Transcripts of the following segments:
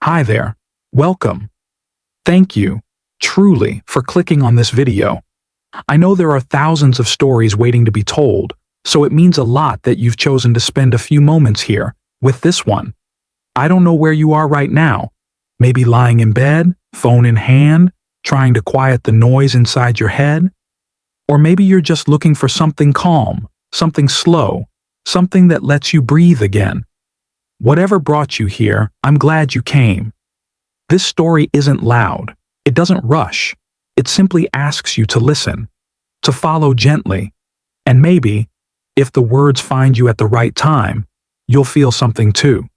Hi there. Welcome. Thank you, truly, for clicking on this video. I know there are thousands of stories waiting to be told, so it means a lot that you've chosen to spend a few moments here with this one. I don't know where you are right now. Maybe lying in bed, phone in hand, trying to quiet the noise inside your head. Or maybe you're just looking for something calm, something slow, something that lets you breathe again. Whatever brought you here, I'm glad you came. This story isn't loud. It doesn't rush. It simply asks you to listen, to follow gently, and maybe, if the words find you at the right time, you'll feel something too.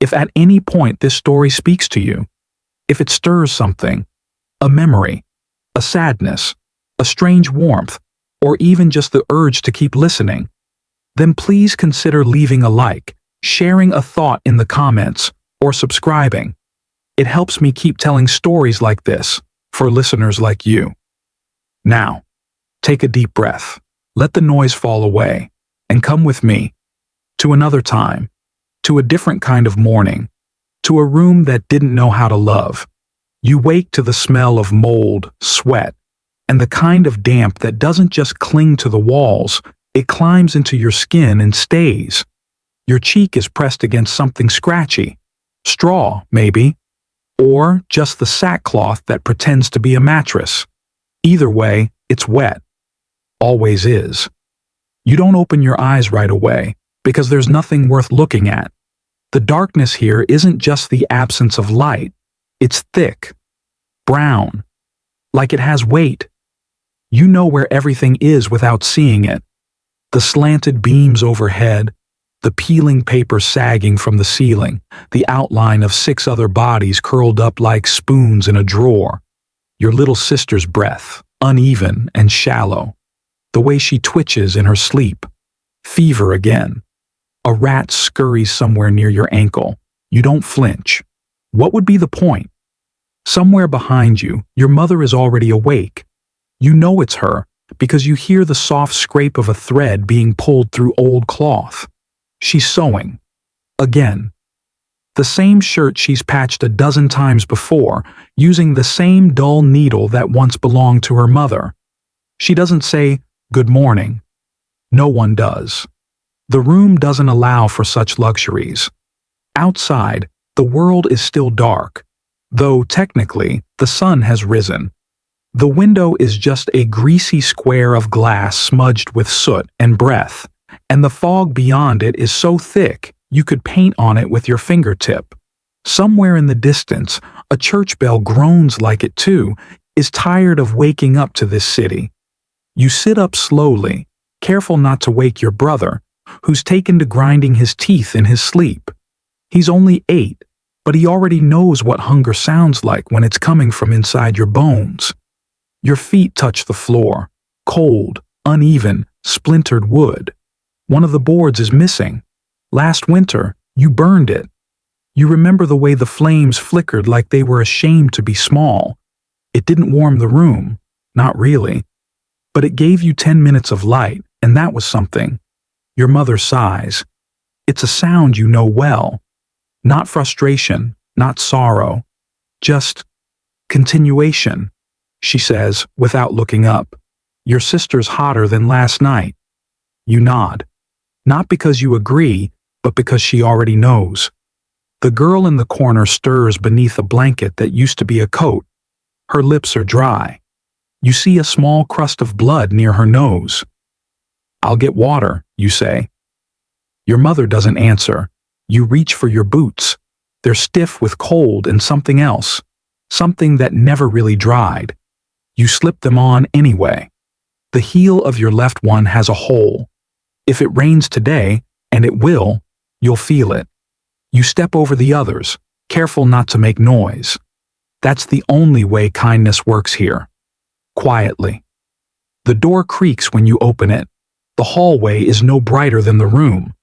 If at any point this story speaks to you, if it stirs something, a memory, a sadness, a strange warmth, or even just the urge to keep listening, then please consider leaving a like, sharing a thought in the comments, or subscribing. It helps me keep telling stories like this for listeners like you. Now, take a deep breath, let the noise fall away, and come with me to another time, to a different kind of morning, to a room that didn't know how to love. You wake to the smell of mold, sweat, and the kind of damp that doesn't just cling to the walls, it climbs into your skin and stays. Your cheek is pressed against something scratchy, straw, maybe, or just the sackcloth that pretends to be a mattress. Either way, it's wet. Always is. You don't open your eyes right away, because there's nothing worth looking at. The darkness here isn't just the absence of light. It's thick, brown, like it has weight. You know where everything is without seeing it. The slanted beams overhead, the peeling paper sagging from the ceiling, the outline of 6 other bodies curled up like spoons in a drawer. Your little sister's breath, uneven and shallow. The way she twitches in her sleep. Fever again. A rat scurries somewhere near your ankle. You don't flinch. What would be the point? Somewhere behind you, your mother is already awake. You know it's her because you hear the soft scrape of a thread being pulled through old cloth. She's sewing. Again. The same shirt she's patched a dozen times before, using the same dull needle that once belonged to her mother. She doesn't say, "Good morning." No one does. The room doesn't allow for such luxuries. Outside, the world is still dark, though technically the sun has risen. The window is just a greasy square of glass smudged with soot and breath, and the fog beyond it is so thick you could paint on it with your fingertip. Somewhere in the distance, a church bell groans like it too, is tired of waking up to this city. You sit up slowly, careful not to wake your brother, who's taken to grinding his teeth in his sleep. He's only 8, but he already knows what hunger sounds like when it's coming from inside your bones. Your feet touch the floor, cold, uneven, splintered wood. One of the boards is missing. Last winter, you burned it. You remember the way the flames flickered like they were ashamed to be small. It didn't warm the room, not really. But it gave you 10 minutes of light, and that was something. Your mother sighs. It's a sound you know well. Not frustration, not sorrow. Just continuation, she says without looking up. Your sister's hotter than last night. You nod. Not because you agree, but because she already knows. The girl in the corner stirs beneath a blanket that used to be a coat. Her lips are dry. You see a small crust of blood near her nose. "I'll get water," you say. Your mother doesn't answer. You reach for your boots. They're stiff with cold and something else. Something that never really dried. You slip them on anyway. The heel of your left one has a hole. If it rains today, and it will, you'll feel it. You step over the others, careful not to make noise. That's the only way kindness works here. Quietly. The door creaks when you open it. The hallway is no brighter than the room.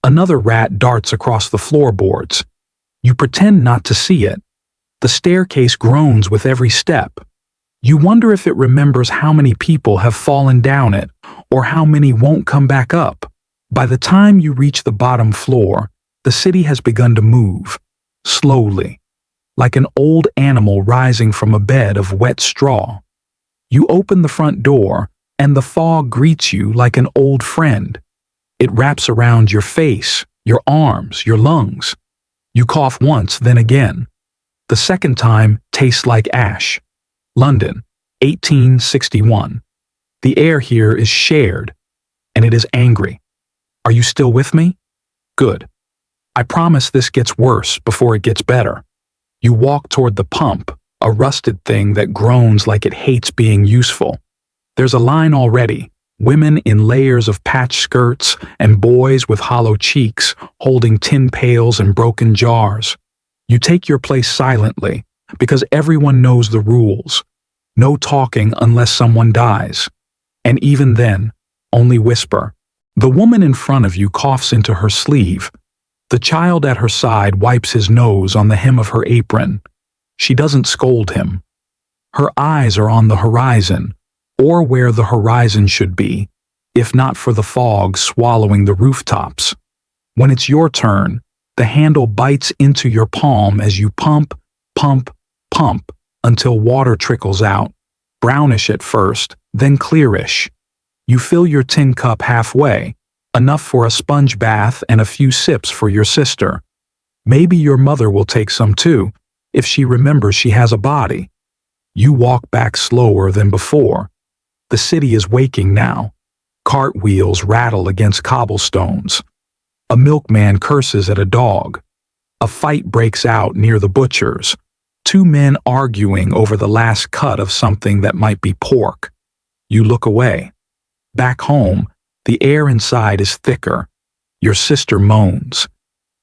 Another rat darts across the floorboards. You pretend not to see it. The staircase groans with every step. You wonder if it remembers how many people have fallen down it, or how many won't come back up. By the time you reach the bottom floor, the city has begun to move. Slowly. like an old animal rising from a bed of wet straw. You open the front door, and the fog greets you like an old friend. It wraps around your face, your arms, your lungs. You cough once, then again. The second time tastes like ash. London, 1861. The air here is shared, and it is angry. Are you still with me? Good. I promise this gets worse before it gets better. You walk toward the pump, a rusted thing that groans like it hates being useful. There's a line already, women in layers of patched skirts and boys with hollow cheeks holding tin pails and broken jars. You take your place silently, because everyone knows the rules. No talking unless someone dies. And even then, only whisper. The woman in front of you coughs into her sleeve. The child at her side wipes his nose on the hem of her apron. She doesn't scold him. Her eyes are on the horizon, or where the horizon should be, if not for the fog swallowing the rooftops. When it's your turn, the handle bites into your palm as you pump, pump, pump, until water trickles out, brownish at first, then clearish. You fill your tin cup halfway, enough for a sponge bath and a few sips for your sister. Maybe your mother will take some too, if she remembers she has a body. You walk back slower than before. The city is waking now. Cartwheels rattle against cobblestones. A milkman curses at a dog. A fight breaks out near the butcher's. Two men arguing over the last cut of something that might be pork. You look away. Back home, the air inside is thicker. Your sister moans.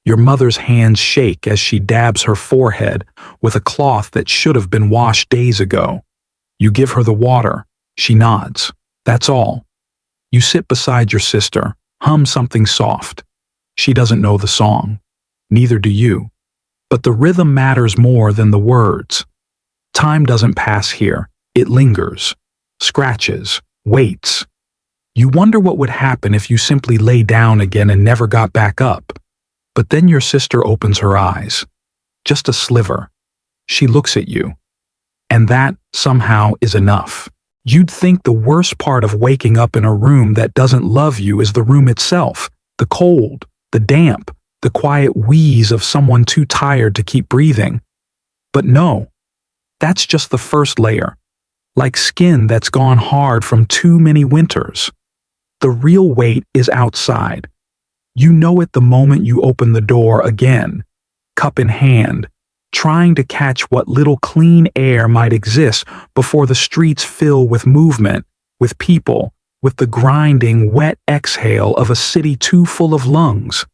Your mother's hands shake as she dabs her forehead with a cloth that should have been washed days ago. You give her the water. She nods. That's all. You sit beside your sister, hum something soft. She doesn't know the song. Neither do you. But the rhythm matters more than the words. Time doesn't pass here. It lingers, scratches, waits. You wonder what would happen if you simply lay down again and never got back up. But then your sister opens her eyes. Just a sliver. She looks at you. And that, somehow, is enough. You'd think the worst part of waking up in a room that doesn't love you is the room itself, the cold, the damp, the quiet wheeze of someone too tired to keep breathing. But no, that's just the first layer, like skin that's gone hard from too many winters. The real weight is outside. You know it the moment you open the door again, cup in hand, trying to catch what little clean air might exist before the streets fill with movement, with people, with the grinding, wet exhale of a city too full of lungs.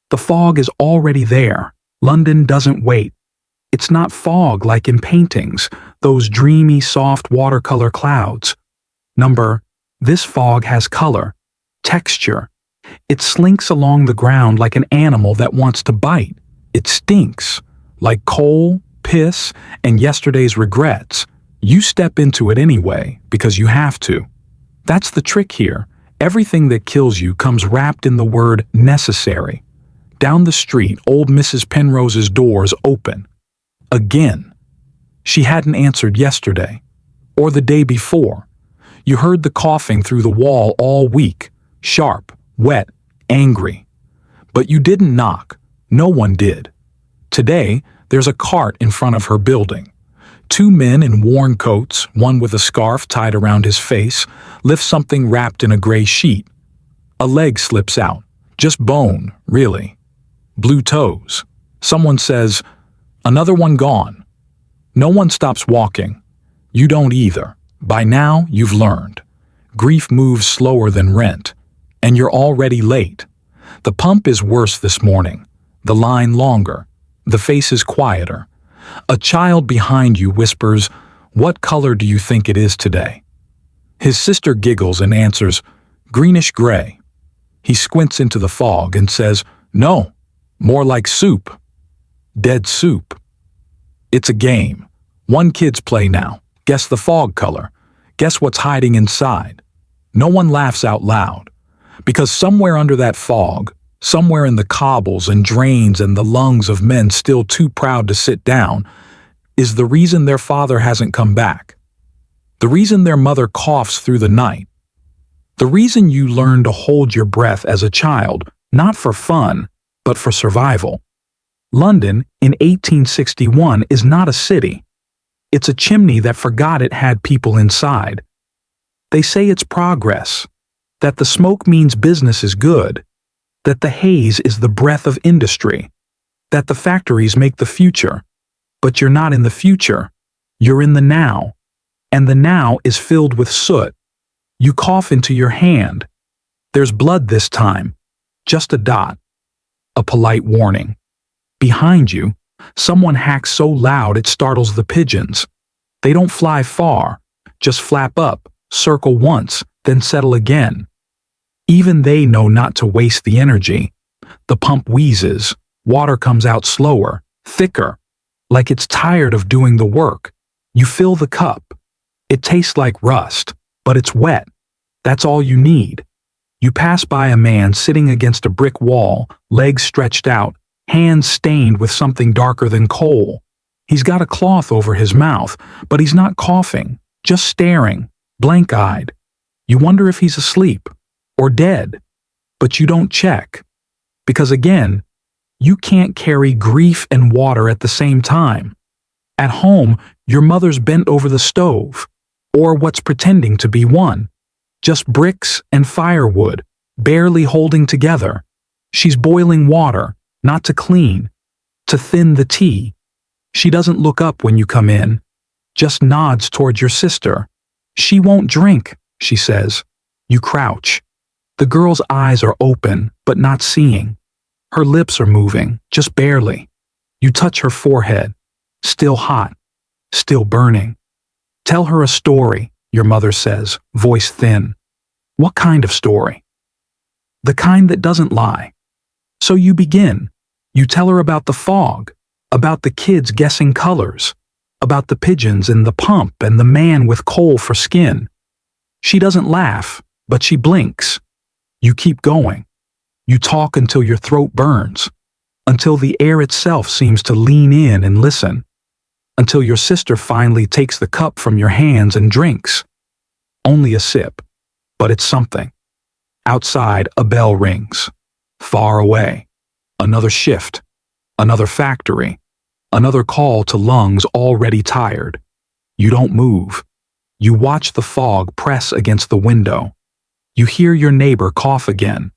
The fog is already there. London doesn't wait. It's not fog like in paintings, those dreamy, soft watercolor clouds. This fog has color, texture. It slinks along the ground like an animal that wants to bite. It stinks, like coal, piss, and yesterday's regrets. You step into it anyway, because you have to. That's the trick here. Everything that kills you comes wrapped in the word necessary. Down the street, old Mrs. Penrose's doors open. Again. She hadn't answered yesterday. Or the day before. You heard the coughing through the wall all week. Sharp, wet, angry. But you didn't knock. No one did. Today, there's a cart in front of her building. Two men in worn coats, one with a scarf tied around his face, lift something wrapped in a gray sheet. A leg slips out. Just bone, really. Blue toes. Someone says, "Another one gone." No one stops walking. You don't either. By now, you've learned. Grief moves slower than rent. And you're already late. The pump is worse this morning. The line longer. The face is quieter. A child behind you whispers, "What color do you think it is today?" His sister giggles and answers, "Greenish-gray." He squints into the fog and says, "No, more like soup. Dead soup." It's a game. One kid's play now. Guess the fog color. Guess what's hiding inside. No one laughs out loud. Because somewhere under that fog, somewhere in the cobbles and drains and the lungs of men still too proud to sit down, is the reason their father hasn't come back, the reason their mother coughs through the night, the reason you learn to hold your breath as a child, not for fun, but for survival. London in 1861 is not a city. It's a chimney that forgot it had people inside. They say it's progress, that the smoke means business is good, that the haze is the breath of industry, that the factories make the future. But you're not in the future. You're in the now. And the now is filled with soot. You cough into your hand. There's blood this time. Just a dot. A polite warning. Behind you, someone hacks so loud it startles the pigeons. They don't fly far, just flap up, circle once, then settle again. Even they know not to waste the energy. The pump wheezes, water comes out slower, thicker, like it's tired of doing the work. You fill the cup. It tastes like rust, but it's wet. That's all you need. You pass by a man sitting against a brick wall, legs stretched out, hands stained with something darker than coal. He's got a cloth over his mouth, but he's not coughing, just staring, blank-eyed. You wonder if he's asleep or dead, but you don't check. Because again, you can't carry grief and water at the same time. At home, your mother's bent over the stove, or what's pretending to be one. Just bricks and firewood, barely holding together. She's boiling water, not to clean, to thin the tea. She doesn't look up when you come in, just nods toward your sister. She won't drink, she says. You crouch. The girl's eyes are open, but not seeing. Her lips are moving, just barely. You touch her forehead, still hot, still burning. Tell her a story, your mother says, voice thin. What kind of story? The kind that doesn't lie. So you begin. You tell her about the fog, about the kids guessing colors, about the pigeons and the pump and the man with coal for skin. She doesn't laugh, but she blinks. You keep going. You talk until your throat burns, until the air itself seems to lean in and listen, until your sister finally takes the cup from your hands and drinks. Only a sip, but it's something. Outside, a bell rings. Far away. Another shift. Another factory. Another call to lungs already tired. You don't move. You watch the fog press against the window. You hear your neighbor cough again.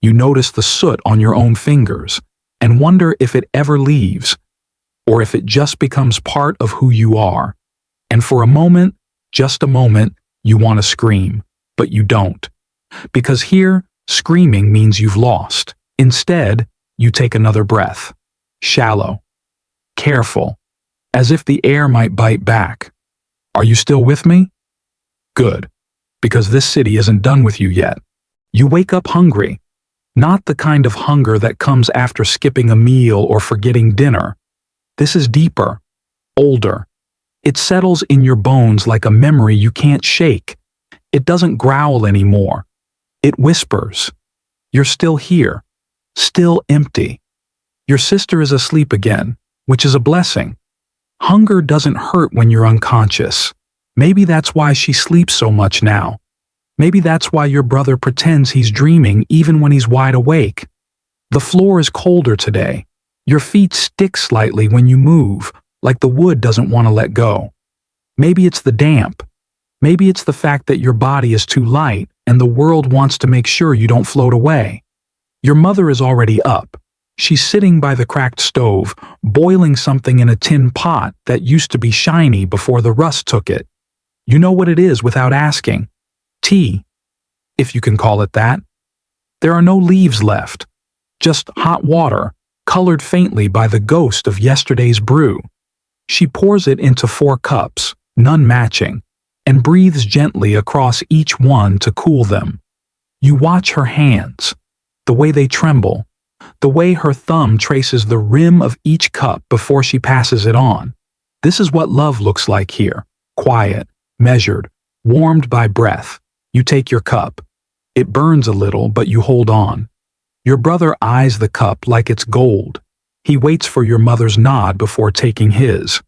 You notice the soot on your own fingers and wonder if it ever leaves, or if it just becomes part of who you are. And for a moment, just a moment, you want to scream, but you don't. Because here, screaming means you've lost. Instead, you take another breath. Shallow. Careful. As if the air might bite back. Are you still with me? Good. Because this city isn't done with you yet. You wake up hungry. Not the kind of hunger that comes after skipping a meal or forgetting dinner. This is deeper, older. It settles in your bones like a memory you can't shake. It doesn't growl anymore. It whispers. You're still here, still empty. Your sister is asleep again, which is a blessing. Hunger doesn't hurt when you're unconscious. Maybe that's why she sleeps so much now. Maybe that's why your brother pretends he's dreaming even when he's wide awake. The floor is colder today. Your feet stick slightly when you move, like the wood doesn't want to let go. Maybe it's the damp. Maybe it's the fact that your body is too light and the world wants to make sure you don't float away. Your mother is already up. She's sitting by the cracked stove, boiling something in a tin pot that used to be shiny before the rust took it. You know what it is without asking. Tea, if you can call it that. There are no leaves left, just hot water, colored faintly by the ghost of yesterday's brew. She pours it into 4 cups, none matching, and breathes gently across each one to cool them. You watch her hands, the way they tremble, the way her thumb traces the rim of each cup before she passes it on. This is what love looks like here, quiet, measured, warmed by breath. You take your cup. It burns a little, but you hold on. Your brother eyes the cup like it's gold. He waits for your mother's nod before taking his.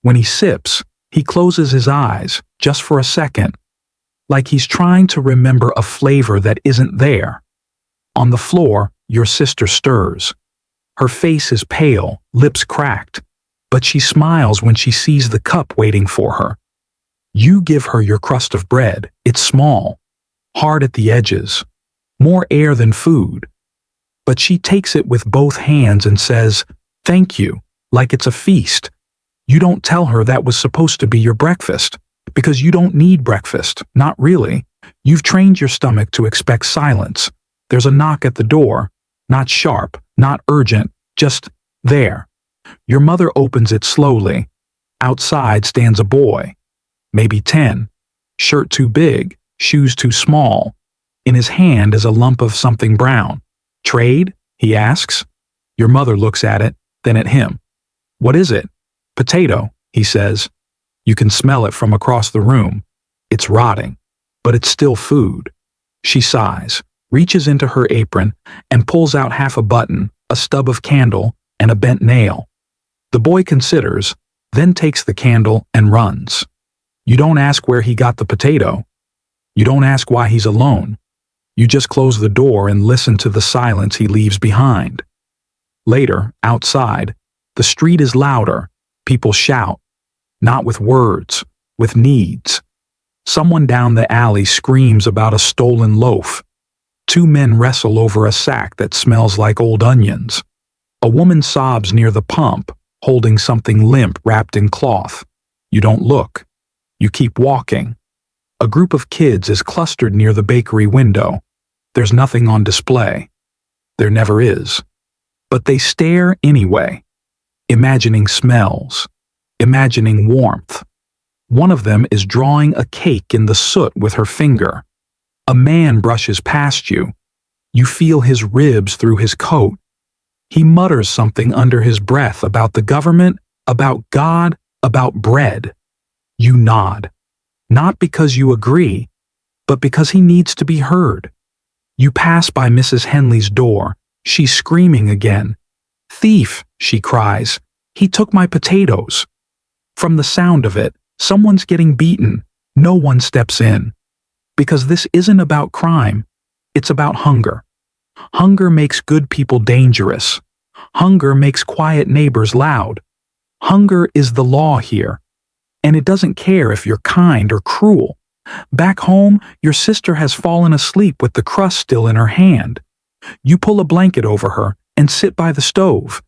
When he sips, he closes his eyes, just for a second, like he's trying to remember a flavor that isn't there. On the floor, your sister stirs. Her face is pale, lips cracked, but she smiles when she sees the cup waiting for her. You give her your crust of bread. It's small, hard at the edges, more air than food. But she takes it with both hands and says, "Thank you," like it's a feast. You don't tell her that was supposed to be your breakfast, because you don't need breakfast, not really. You've trained your stomach to expect silence. There's a knock at the door, not sharp, not urgent, just there. Your mother opens it slowly. Outside stands a boy, maybe 10, shirt too big, shoes too small. In his hand is a lump of something brown. "Trade?" he asks. Your mother looks at it, then at him. "What is it?" "Potato," he says. You can smell it from across the room. It's rotting, but it's still food. She sighs, reaches into her apron, and pulls out half a button, a stub of candle, and a bent nail. The boy considers, then takes the candle and runs. You don't ask where he got the potato. You don't ask why he's alone. You just close the door and listen to the silence he leaves behind. Later, outside, the street is louder. People shout, not with words, with needs. Someone down the alley screams about a stolen loaf. Two men wrestle over a sack that smells like old onions. A woman sobs near the pump, holding something limp wrapped in cloth. You don't look. You keep walking. A group of kids is clustered near the bakery window. There's nothing on display. There never is. But they stare anyway, imagining smells, imagining warmth. One of them is drawing a cake in the soot with her finger. A man brushes past you. You feel his ribs through his coat. He mutters something under his breath about the government, about God, about bread. You nod. Not because you agree, but because he needs to be heard. You pass by Mrs. Henley's door. She's screaming again. "Thief!" she cries. "He took my potatoes." From the sound of it, someone's getting beaten. No one steps in. Because this isn't about crime. It's about hunger. Hunger makes good people dangerous. Hunger makes quiet neighbors loud. Hunger is the law here. And it doesn't care if you're kind or cruel. Back home, your sister has fallen asleep with the crust still in her hand. You pull a blanket over her and sit by the stove.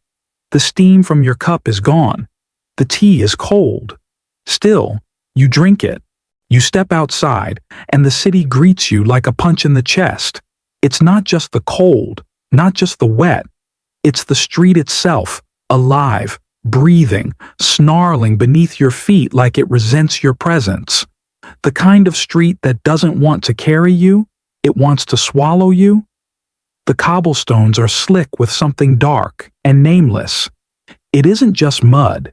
The steam from your cup is gone. The tea is cold. Still, you drink it. You step outside, and the city greets you like a punch in the chest. It's not just the cold, not just the wet. It's the street itself, alive, breathing, snarling beneath your feet like it resents your presence. The kind of street that doesn't want to carry you, it wants to swallow you. The cobblestones are slick with something dark and nameless. It isn't just mud.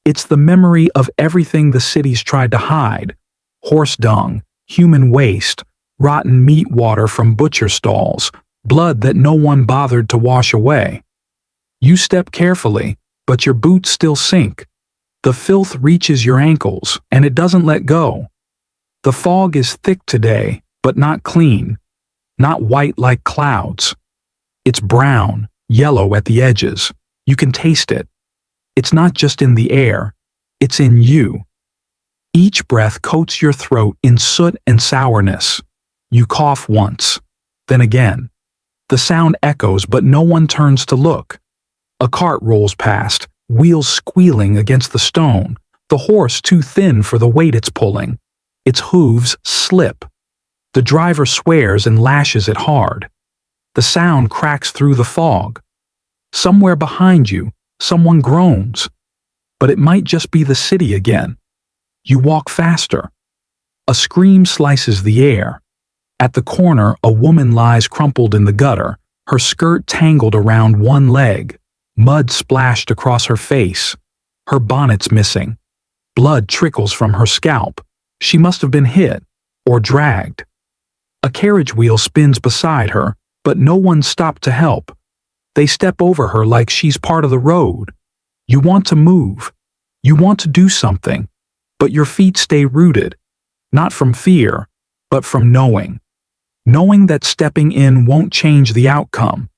It's the memory of everything the city's tried to hide. Horse dung, human waste, rotten meat water from butcher stalls, blood that no one bothered to wash away. You step carefully, but your boots still sink. The filth reaches your ankles, and it doesn't let go. The fog is thick today, but not clean, not white like clouds. It's brown, yellow at the edges. You can taste it. It's not just in the air, it's in you. Each breath coats your throat in soot and sourness. You cough once, then again. The sound echoes, but no one turns to look. A cart rolls past, wheels squealing against the stone, the horse too thin for the weight it's pulling. Its hooves slip. The driver swears and lashes it hard. The sound cracks through the fog. Somewhere behind you, someone groans. But it might just be the city again. You walk faster. A scream slices the air. At the corner, a woman lies crumpled in the gutter, her skirt tangled around one leg, mud splashed across her face. Her bonnet's missing. Blood trickles from her scalp. She must have been hit or dragged. A carriage wheel spins beside her, but no one stopped to help. They step over her like she's part of the road. You want to move. You want to do something, but your feet stay rooted, not from fear, but from knowing. Knowing that stepping in won't change the outcome.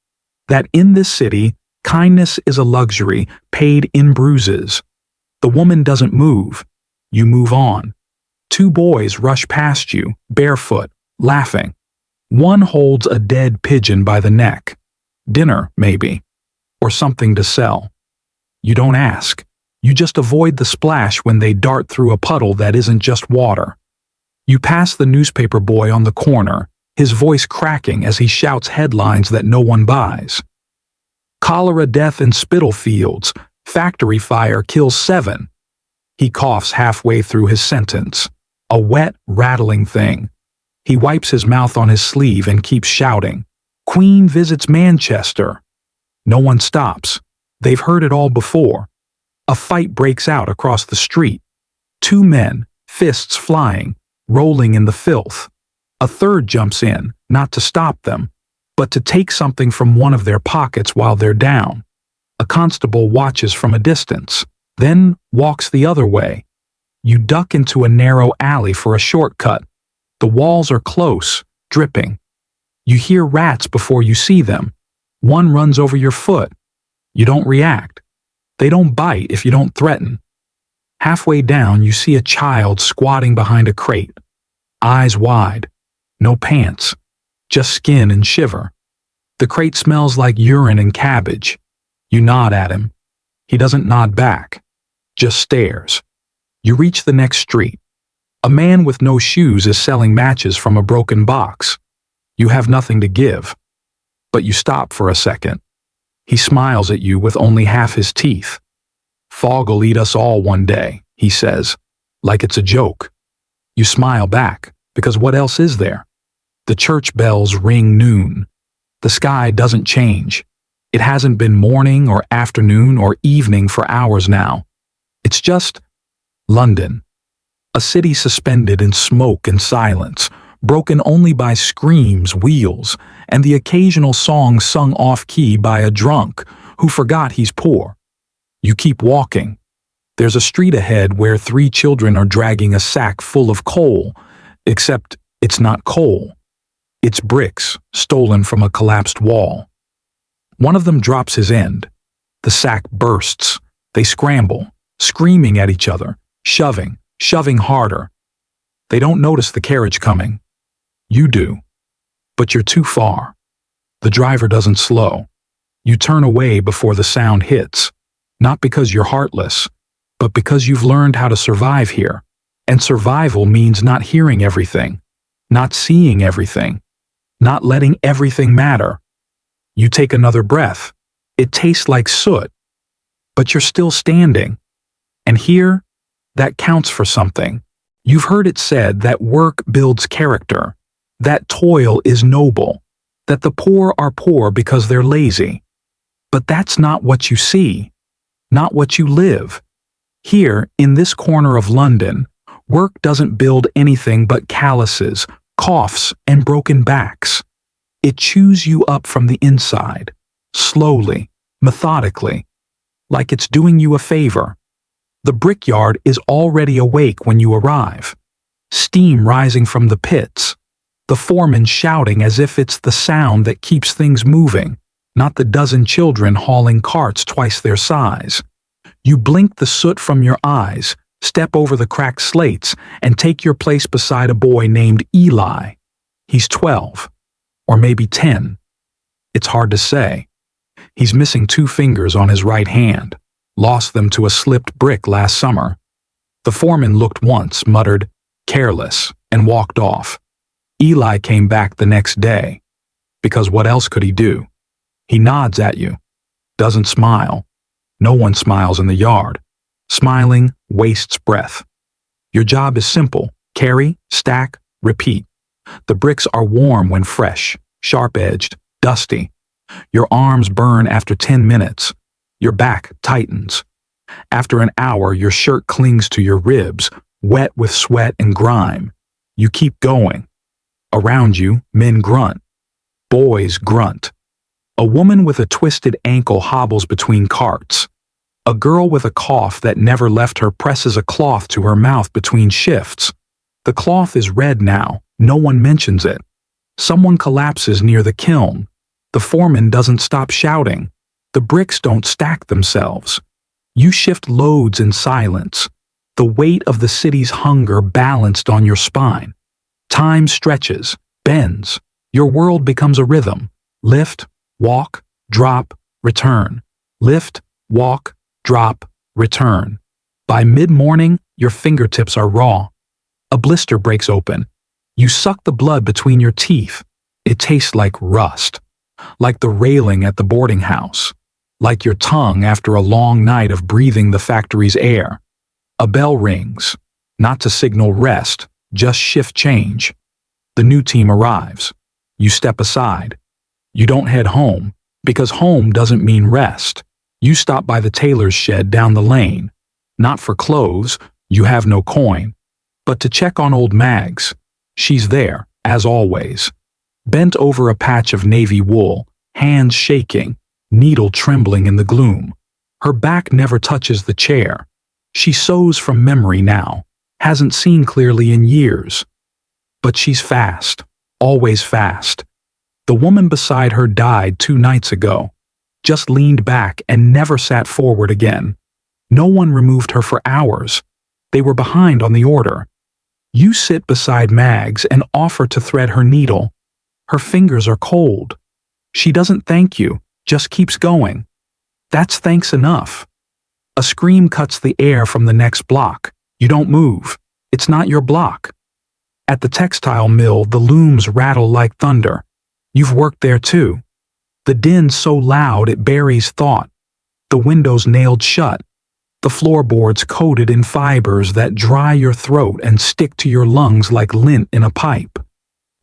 That in this city, kindness is a luxury paid in bruises. The woman doesn't move. You move on. Two boys rush past you, barefoot, laughing. One holds a dead pigeon by the neck. Dinner, maybe. Or something to sell. You don't ask. You just avoid the splash when they dart through a puddle that isn't just water. You pass the newspaper boy on the corner, his voice cracking as he shouts headlines that no one buys. Cholera death in Spitalfields. Factory fire kills 7. He coughs halfway through his sentence. A wet, rattling thing. He wipes his mouth on his sleeve and keeps shouting. Queen visits Manchester. No one stops. They've heard it all before. A fight breaks out across the street. 2 men, fists flying, rolling in the filth. A third jumps in, not to stop them, but to take something from one of their pockets while they're down. A constable watches from a distance, then walks the other way. You duck into a narrow alley for a shortcut. The walls are close, dripping. You hear rats before you see them. One runs over your foot. You don't react. They don't bite if you don't threaten. Halfway down, you see a child squatting behind a crate. Eyes wide. No pants. Just skin and shiver. The crate smells like urine and cabbage. You nod at him. He doesn't nod back. Just stares. You reach the next street. A man with no shoes is selling matches from a broken box. You have nothing to give. But you stop for a second. He smiles at you with only half his teeth. Fog'll eat us all one day, he says, like it's a joke. You smile back, because what else is there? The church bells ring noon. The sky doesn't change. It hasn't been morning or afternoon or evening for hours now. It's just London. A city suspended in smoke and silence, broken only by screams, wheels, and the occasional song sung off-key by a drunk who forgot he's poor. You keep walking. There's a street ahead where 3 children are dragging a sack full of coal, except it's not coal. It's bricks stolen from a collapsed wall. One of them drops his end. The sack bursts. They scramble, screaming at each other, shoving harder. They don't notice the carriage coming. You do. But you're too far. The driver doesn't slow. You turn away before the sound hits, not because you're heartless, but because you've learned how to survive here. And survival means not hearing everything, not seeing everything, not letting everything matter. You take another breath. It tastes like soot, but you're still standing. And here, that counts for something. You've heard it said that work builds character, that toil is noble, that the poor are poor because they're lazy. But that's not what you see, not what you live. Here, in this corner of London, work doesn't build anything but calluses, coughs, and broken backs. It chews you up from the inside, slowly, methodically, like it's doing you a favor. The brickyard is already awake when you arrive. Steam rising from the pits. The foreman shouting as if it's the sound that keeps things moving, not the dozen children hauling carts twice their size. You blink the soot from your eyes, step over the cracked slates, and take your place beside a boy named Eli. He's 12, or maybe 10. It's hard to say. He's missing 2 fingers on his right hand, lost them to a slipped brick last summer. The foreman looked once, muttered, "Careless," and walked off. Eli came back the next day, because what else could he do? He nods at you, doesn't smile. No one smiles in the yard. Smiling wastes breath. Your job is simple: carry, stack, repeat. The bricks are warm when fresh, sharp-edged, dusty. Your arms burn after 10 minutes. Your back tightens. After an hour, your shirt clings to your ribs, wet with sweat and grime. You keep going. Around you, men grunt. Boys grunt. A woman with a twisted ankle hobbles between carts. A girl with a cough that never left her presses a cloth to her mouth between shifts. The cloth is red now, no one mentions it. Someone collapses near the kiln. The foreman doesn't stop shouting. The bricks don't stack themselves. You shift loads in silence. The weight of the city's hunger balanced on your spine. Time stretches, bends. Your world becomes a rhythm. Lift, walk, drop, return. Lift, walk, drop, return. By mid-morning, your fingertips are raw. A blister breaks open. You suck the blood between your teeth. It tastes like rust. Like the railing at the boarding house. Like your tongue after a long night of breathing the factory's air. A bell rings. Not to signal rest, just shift change. The new team arrives. You step aside. You don't head home, because home doesn't mean rest. You stop by the tailor's shed down the lane. Not for clothes, you have no coin. But to check on old Mags. She's there, as always. Bent over a patch of navy wool, hands shaking, needle trembling in the gloom. Her back never touches the chair. She sews from memory now, hasn't seen clearly in years. But she's fast, always fast. The woman beside her died 2 nights ago, just leaned back and never sat forward again. No one removed her for hours. They were behind on the order. You sit beside Mags and offer to thread her needle. Her fingers are cold. She doesn't thank you, just keeps going. That's thanks enough. A scream cuts the air from the next block. You don't move. It's not your block. At the textile mill, the looms rattle like thunder. You've worked there too. The din's so loud it buries thought. The windows nailed shut. The floorboards coated in fibers that dry your throat and stick to your lungs like lint in a pipe.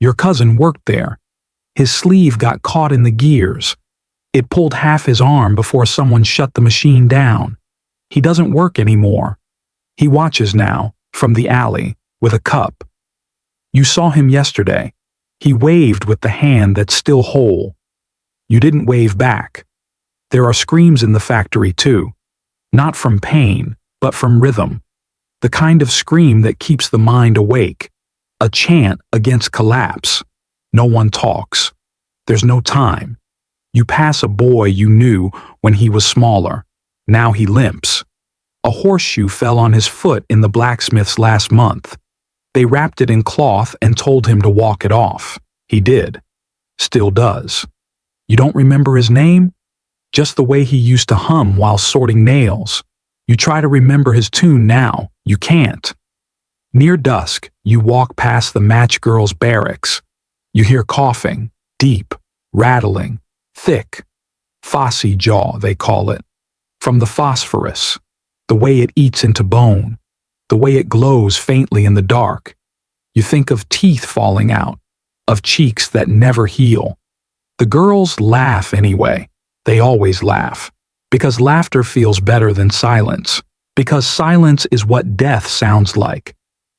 Your cousin worked there. His sleeve got caught in the gears. It pulled half his arm before someone shut the machine down. He doesn't work anymore. He watches now, from the alley, with a cup. You saw him yesterday. He waved with the hand that's still whole. You didn't wave back. There are screams in the factory too. Not from pain, but from rhythm. The kind of scream that keeps the mind awake. A chant against collapse. No one talks. There's no time. You pass a boy you knew when he was smaller. Now he limps. A horseshoe fell on his foot in the blacksmith's last month. They wrapped it in cloth and told him to walk it off. He did. Still does. You don't remember his name? Just the way he used to hum while sorting nails. You try to remember his tune now. You can't. Near dusk, you walk past the match girl's barracks. You hear coughing, deep, rattling, thick. Phossy jaw, they call it. From the phosphorus. The way it eats into bone. The way it glows faintly in the dark. You think of teeth falling out. Of cheeks that never heal. The girls laugh anyway. They always laugh. Because laughter feels better than silence. Because silence is what death sounds like.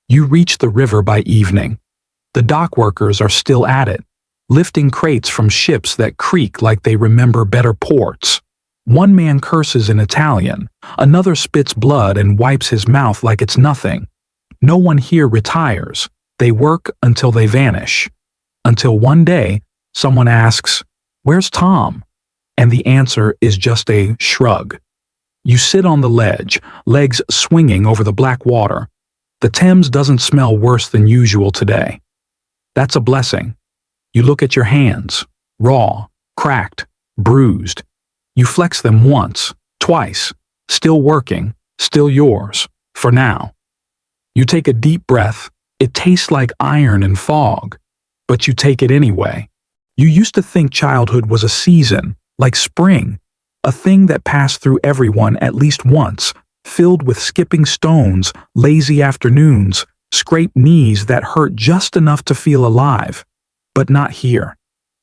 You reach the river by evening. The dock workers are still at it, lifting crates from ships that creak like they remember better ports. One man curses in Italian, another spits blood and wipes his mouth like it's nothing. No one here retires. They work until they vanish. Until one day, someone asks, "Where's Tom?" And the answer is just a shrug. You sit on the ledge, legs swinging over the black water. The Thames doesn't smell worse than usual today. That's a blessing. You look at your hands, raw, cracked, bruised. You flex them once, twice, still working, still yours, for now. You take a deep breath. It tastes like iron and fog, but you take it anyway. You used to think childhood was a season, like spring, a thing that passed through everyone at least once, filled with skipping stones, lazy afternoons, scraped knees that hurt just enough to feel alive. But not here.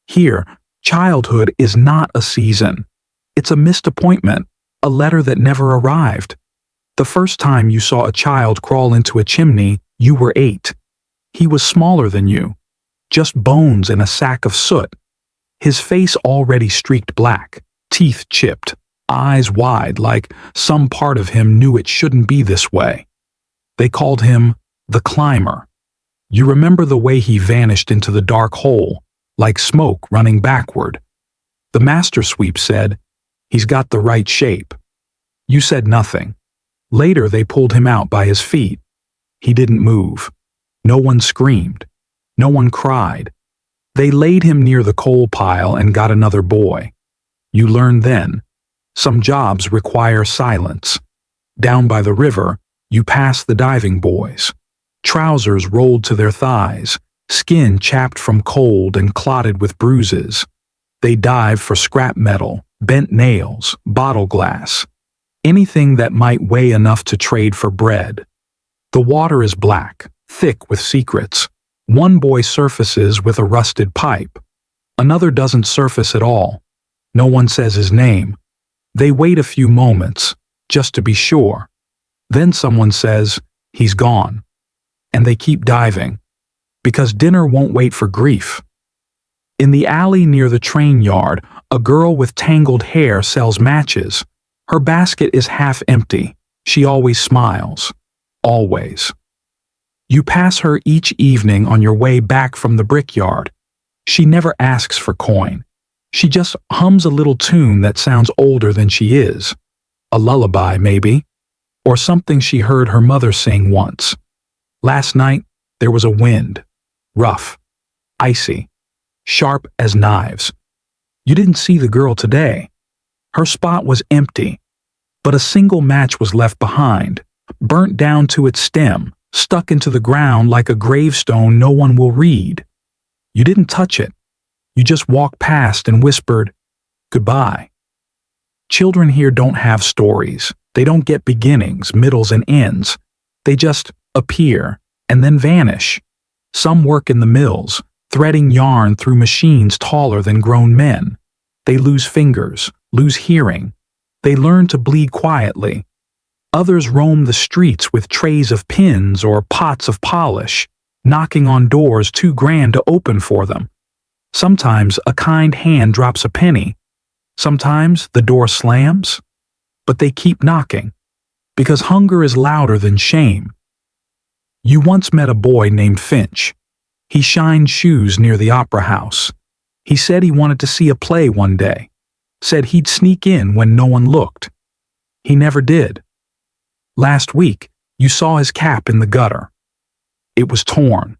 Here, childhood is not a season. It's a missed appointment, a letter that never arrived. The first time you saw a child crawl into a chimney, you were 8. He was smaller than you, just bones in a sack of soot. His face already streaked black, teeth chipped, eyes wide like some part of him knew it shouldn't be this way. They called him the Climber. You remember the way he vanished into the dark hole, like smoke running backward. The master sweep said, "He's got the right shape." You said nothing. Later they pulled him out by his feet. He didn't move. No one screamed. No one cried. They laid him near the coal pile and got another boy. You learned then, some jobs require silence. Down by the river, you pass the diving boys. Trousers rolled to their thighs, skin chapped from cold and clotted with bruises. They dive for scrap metal, bent nails, bottle glass, anything that might weigh enough to trade for bread. The water is black, thick with secrets. One boy surfaces with a rusted pipe. Another doesn't surface at all. No one says his name. They wait a few moments, just to be sure. Then someone says, "He's gone." And they keep diving, because dinner won't wait for grief. In the alley near the train yard, a girl with tangled hair sells matches. Her basket is half empty. She always smiles. Always. You pass her each evening on your way back from the brickyard. She never asks for coin. She just hums a little tune that sounds older than she is. A lullaby, maybe. Or something she heard her mother sing once. Last night, there was a wind. Rough. Icy. Sharp as knives. You didn't see the girl today. Her spot was empty, but a single match was left behind, burnt down to its stem, stuck into the ground like a gravestone no one will read. You didn't touch it. You just walked past and whispered, "Goodbye." Children here don't have stories. They don't get beginnings, middles, and ends. They just appear and then vanish. Some work in the mills, threading yarn through machines taller than grown men. They lose fingers, lose hearing. They learn to bleed quietly. Others roam the streets with trays of pins or pots of polish, knocking on doors too grand to open for them. Sometimes a kind hand drops a penny. Sometimes the door slams. But they keep knocking, because hunger is louder than shame. You once met a boy named Finch. He shined shoes near the opera house. He said he wanted to see a play one day. Said he'd sneak in when no one looked. He never did. Last week, you saw his cap in the gutter. It was torn.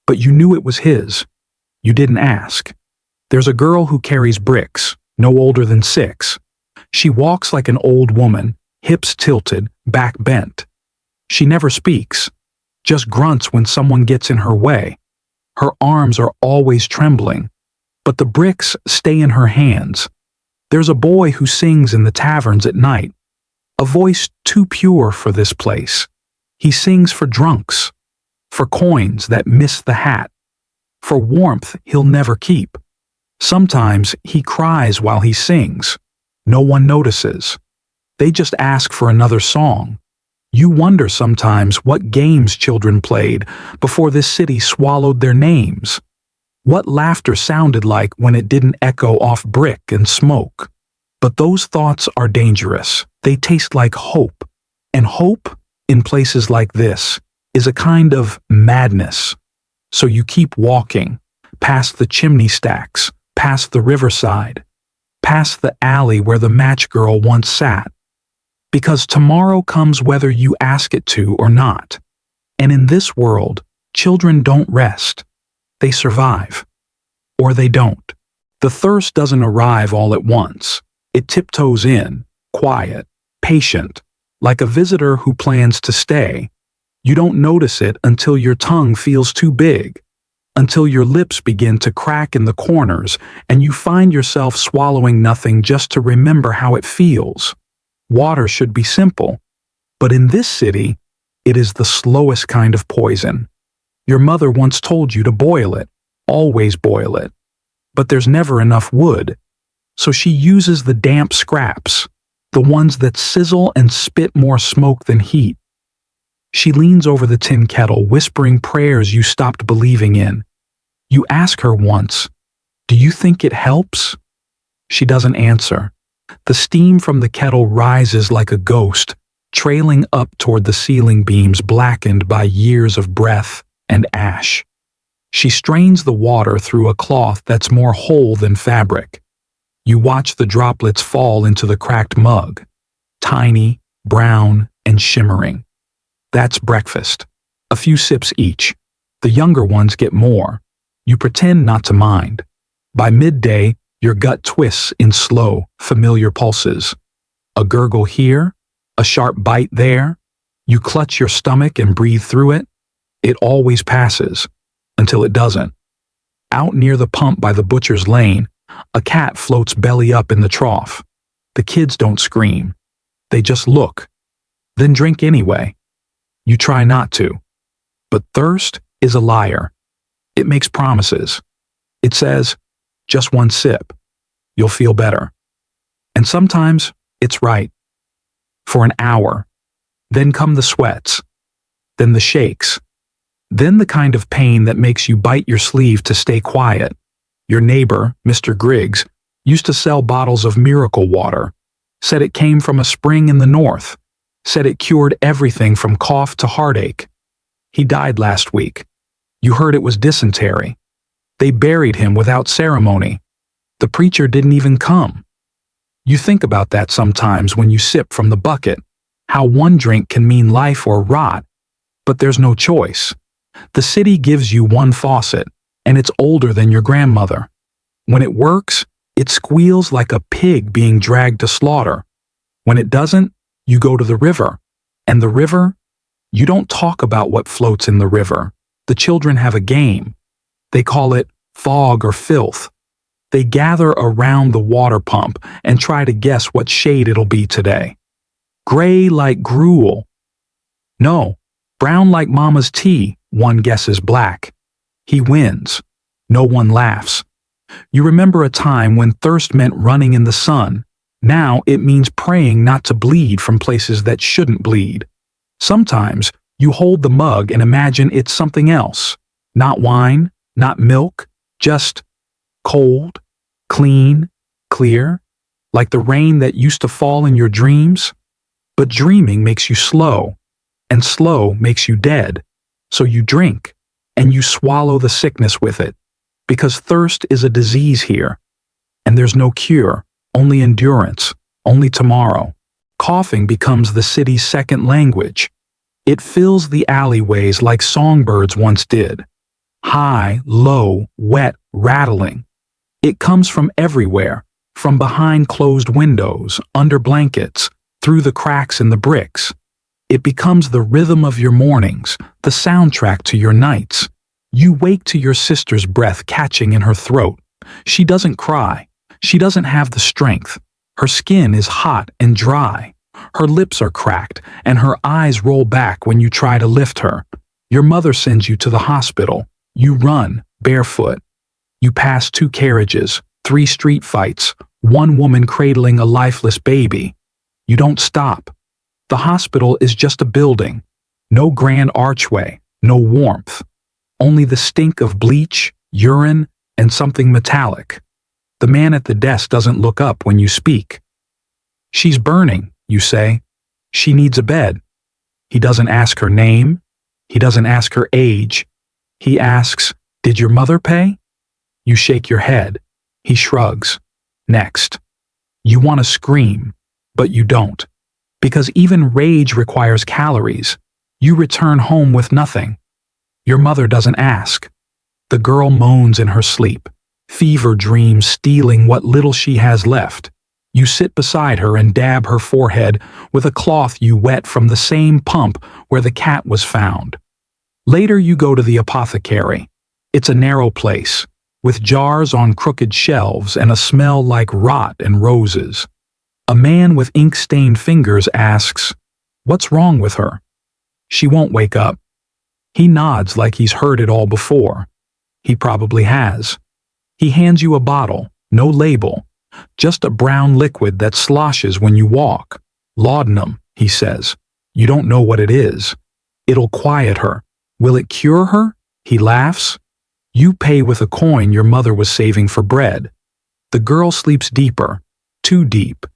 But you knew it was his. You didn't ask. There's a girl who carries bricks, no older than 6. She walks like an old woman, hips tilted, back bent. She never speaks, just grunts when someone gets in her way. Her arms are always trembling, but the bricks stay in her hands. There's a boy who sings in the taverns at night, a voice too pure for this place. He sings for drunks, for coins that miss the hat, for warmth he'll never keep. Sometimes he cries while he sings. No one notices. They just ask for another song. You wonder sometimes what games children played before this city swallowed their names. What laughter sounded like when it didn't echo off brick and smoke. But those thoughts are dangerous. They taste like hope. And hope, in places like this, is a kind of madness. So you keep walking, past the chimney stacks, past the riverside, past the alley where the match girl once sat. Because tomorrow comes whether you ask it to or not. And in this world, children don't rest. They survive. Or they don't. The thirst doesn't arrive all at once. It tiptoes in, quiet, patient, like a visitor who plans to stay. You don't notice it until your tongue feels too big, until your lips begin to crack in the corners and you find yourself swallowing nothing just to remember how it feels. Water should be simple, but in this city, it is the slowest kind of poison. Your mother once told you to boil it, always boil it. But there's never enough wood, so she uses the damp scraps, the ones that sizzle and spit more smoke than heat. She leans over the tin kettle, whispering prayers you stopped believing in. You ask her once, "Do you think it helps?" She doesn't answer. The steam from the kettle rises like a ghost, trailing up toward the ceiling beams blackened by years of breath and ash. She strains the water through a cloth that's more whole than fabric. You watch the droplets fall into the cracked mug, tiny, brown, and shimmering. That's breakfast. A few sips each. The younger ones get more. You pretend not to mind. By midday, your gut twists in slow, familiar pulses. A gurgle here, a sharp bite there. You clutch your stomach and breathe through it. It always passes, until it doesn't. Out near the pump by the butcher's lane, a cat floats belly up in the trough. The kids don't scream. They just look, then drink anyway. You try not to. But thirst is a liar. It makes promises. It says, just one sip. You'll feel better. And sometimes it's right. For an hour. Then come the sweats. Then the shakes. Then the kind of pain that makes you bite your sleeve to stay quiet. Your neighbor, Mr. Griggs, used to sell bottles of miracle water. Said it came from a spring in the north. Said it cured everything from cough to heartache. He died last week. You heard it was dysentery. They buried him without ceremony. The preacher didn't even come. You think about that sometimes when you sip from the bucket, how one drink can mean life or rot. But there's no choice. The city gives you one faucet, and it's older than your grandmother. When it works, it squeals like a pig being dragged to slaughter. When it doesn't, you go to the river. And the river? You don't talk about what floats in the river. The children have a game. They call it fog or filth. They gather around the water pump and try to guess what shade it'll be today. Gray like gruel. No, brown like mama's tea, one guesses black. He wins. No one laughs. You remember a time when thirst meant running in the sun. Now it means praying not to bleed from places that shouldn't bleed. Sometimes you hold the mug and imagine it's something else. Not wine, not milk, just cold, clean, clear, like the rain that used to fall in your dreams. But dreaming makes you slow, and slow makes you dead. So you drink, and you swallow the sickness with it, because thirst is a disease here, and there's no cure, only endurance, only tomorrow. Coughing becomes the city's second language. It fills the alleyways like songbirds once did. High, low, wet, rattling. It comes from everywhere, from behind closed windows, under blankets, through the cracks in the bricks. It becomes the rhythm of your mornings, the soundtrack to your nights. You wake to your sister's breath catching in her throat. She doesn't cry. She doesn't have the strength. Her skin is hot and dry. Her lips are cracked, and her eyes roll back when you try to lift her. Your mother sends you to the hospital. You run, barefoot. You pass 2 carriages, 3 street fights, 1 woman cradling a lifeless baby. You don't stop. The hospital is just a building. No grand archway, no warmth. Only the stink of bleach, urine, and something metallic. The man at the desk doesn't look up when you speak. She's burning, you say. She needs a bed. He doesn't ask her name. He doesn't ask her age. He asks, "Did your mother pay?" You shake your head. He shrugs. Next. You want to scream, but you don't. Because even rage requires calories. You return home with nothing. Your mother doesn't ask. The girl moans in her sleep, fever dreams stealing what little she has left. You sit beside her and dab her forehead with a cloth you wet from the same pump where the cat was found. Later you go to the apothecary. It's a narrow place, with jars on crooked shelves and a smell like rot and roses. A man with ink-stained fingers asks, "What's wrong with her?" She won't wake up. He nods like he's heard it all before. He probably has. He hands you a bottle, no label, just a brown liquid that sloshes when you walk. Laudanum, he says. You don't know what it is. It'll quiet her. Will it cure her? He laughs. You pay with a coin your mother was saving for bread. The girl sleeps deeper, too deep.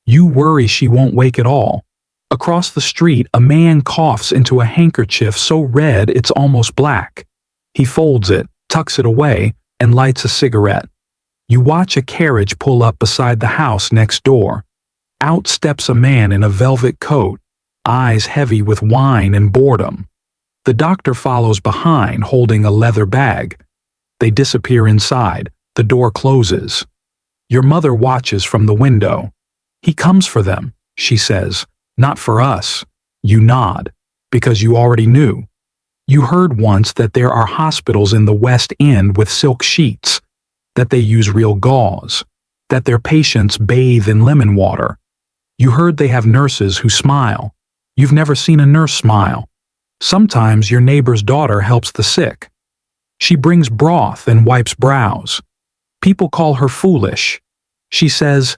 You worry she won't wake at all. Across the street, a man coughs into a handkerchief so red it's almost black. He folds it, tucks it away, and lights a cigarette. You watch a carriage pull up beside the house next door. Out steps a man in a velvet coat, eyes heavy with wine and boredom. The doctor follows behind, holding a leather bag. They disappear inside. The door closes. Your mother watches from the window. He comes for them, she says. Not for us. You nod, because you already knew. You heard once that there are hospitals in the West End with silk sheets, that they use real gauze, that their patients bathe in lemon water. You heard they have nurses who smile. You've never seen a nurse smile. Sometimes your neighbor's daughter helps the sick. She brings broth and wipes brows. People call her foolish. She says,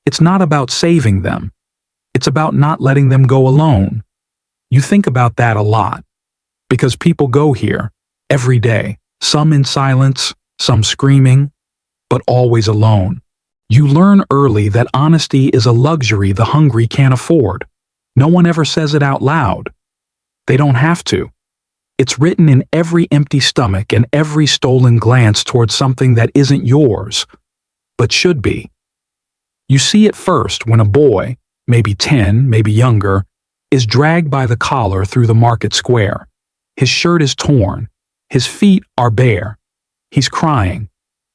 it's not about saving them. It's about not letting them go alone. You think about that a lot, because people go here every day, some in silence, some screaming, but always alone. You learn early that honesty is a luxury the hungry can't afford. No one ever says it out loud. They don't have to. It's written in every empty stomach and every stolen glance towards something that isn't yours, but should be. You see it first when a boy, maybe 10, maybe younger, is dragged by the collar through the market square. His shirt is torn. His feet are bare. He's crying,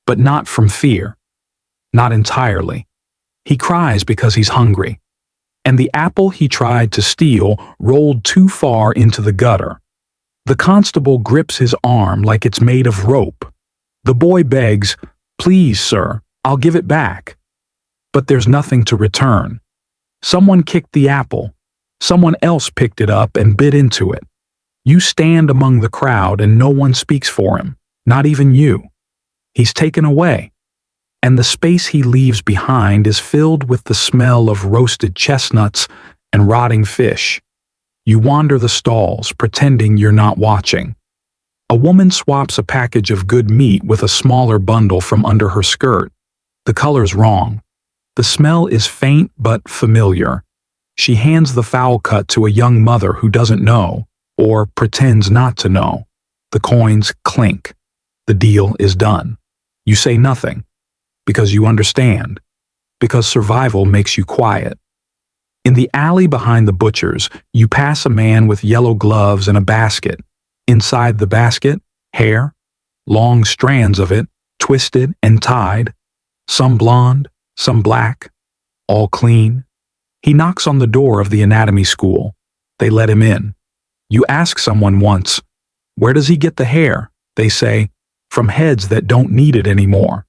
but not from fear. Not entirely. He cries because he's hungry. And the apple he tried to steal rolled too far into the gutter. The constable grips his arm like it's made of rope. The boy begs, "Please, sir, I'll give it back." But there's nothing to return. Someone kicked the apple. Someone else picked it up and bit into it. You stand among the crowd and no one speaks for him, not even you. He's taken away. And the space he leaves behind is filled with the smell of roasted chestnuts and rotting fish. You wander the stalls, pretending you're not watching. A woman swaps a package of good meat with a smaller bundle from under her skirt. The color's wrong. The smell is faint but familiar. She hands the foul cut to a young mother who doesn't know, or pretends not to know. The coins clink. The deal is done. You say nothing, because you understand, because survival makes you quiet. In the alley behind the butcher's, you pass a man with yellow gloves and a basket. Inside the basket, hair, long strands of it, twisted and tied, some blonde, some black, all clean. He knocks on the door of the anatomy school. They let him in. You ask someone once, "Where does he get the hair?" They say, "From heads that don't need it anymore."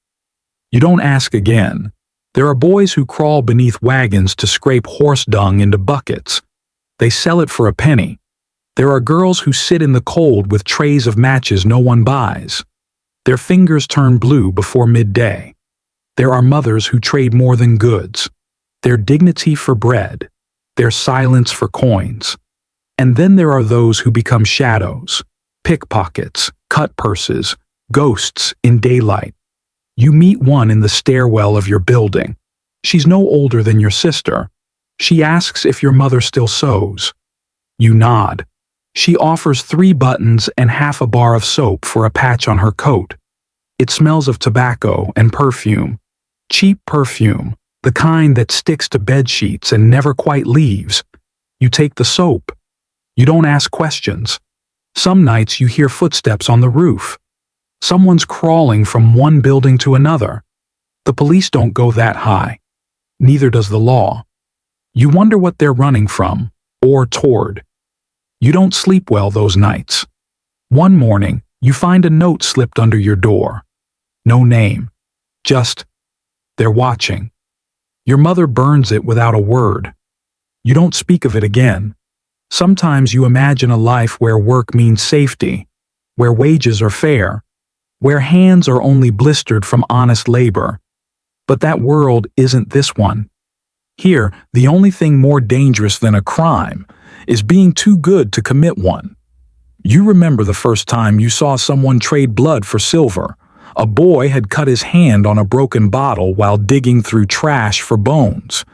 You don't ask again. There are boys who crawl beneath wagons to scrape horse dung into buckets. They sell it for a penny. There are girls who sit in the cold with trays of matches no one buys. Their fingers turn blue before midday. There are mothers who trade more than goods. Their dignity for bread. Their silence for coins. And then there are those who become shadows. Pickpockets, cut purses, ghosts in daylight. You meet one in the stairwell of your building. She's no older than your sister. She asks if your mother still sews. You nod. She offers 3 buttons and half a bar of soap for a patch on her coat. It smells of tobacco and perfume. Cheap perfume, the kind that sticks to bed sheets and never quite leaves. You take the soap. You don't ask questions. Some nights you hear footsteps on the roof. Someone's crawling from one building to another. The police don't go that high. Neither does the law. You wonder what they're running from, or toward. You don't sleep well those nights. One morning, you find a note slipped under your door. No name. Just, "They're watching." Your mother burns it without a word. You don't speak of it again. Sometimes you imagine a life where work means safety, where wages are fair, where hands are only blistered from honest labor. But that world isn't this one. Here, the only thing more dangerous than a crime is being too good to commit one. You remember the first time you saw someone trade blood for silver. A boy had cut his hand on a broken bottle while digging through trash for bones.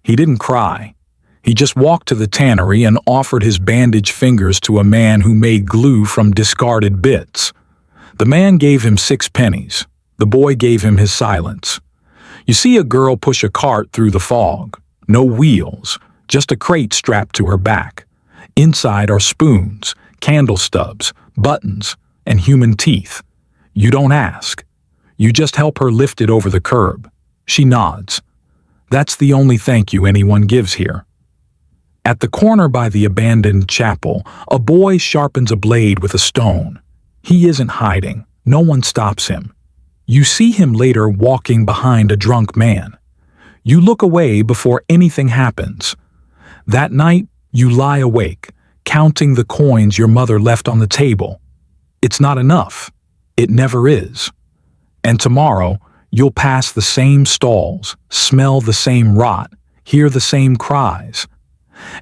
He didn't cry. He just walked to the tannery and offered his bandaged fingers to a man who made glue from discarded bits. The man gave him 6 pennies. The boy gave him his silence. You see a girl push a cart through the fog. No wheels, just a crate strapped to her back. Inside are spoons, candle stubs, buttons, and human teeth. You don't ask. You just help her lift it over the curb. She nods. That's the only thank you anyone gives here. At the corner by the abandoned chapel, a boy sharpens a blade with a stone. He isn't hiding. No one stops him. You see him later walking behind a drunk man. You look away before anything happens. That night, you lie awake, counting the coins your mother left on the table. It's not enough. It never is. And tomorrow, you'll pass the same stalls, smell the same rot, hear the same cries.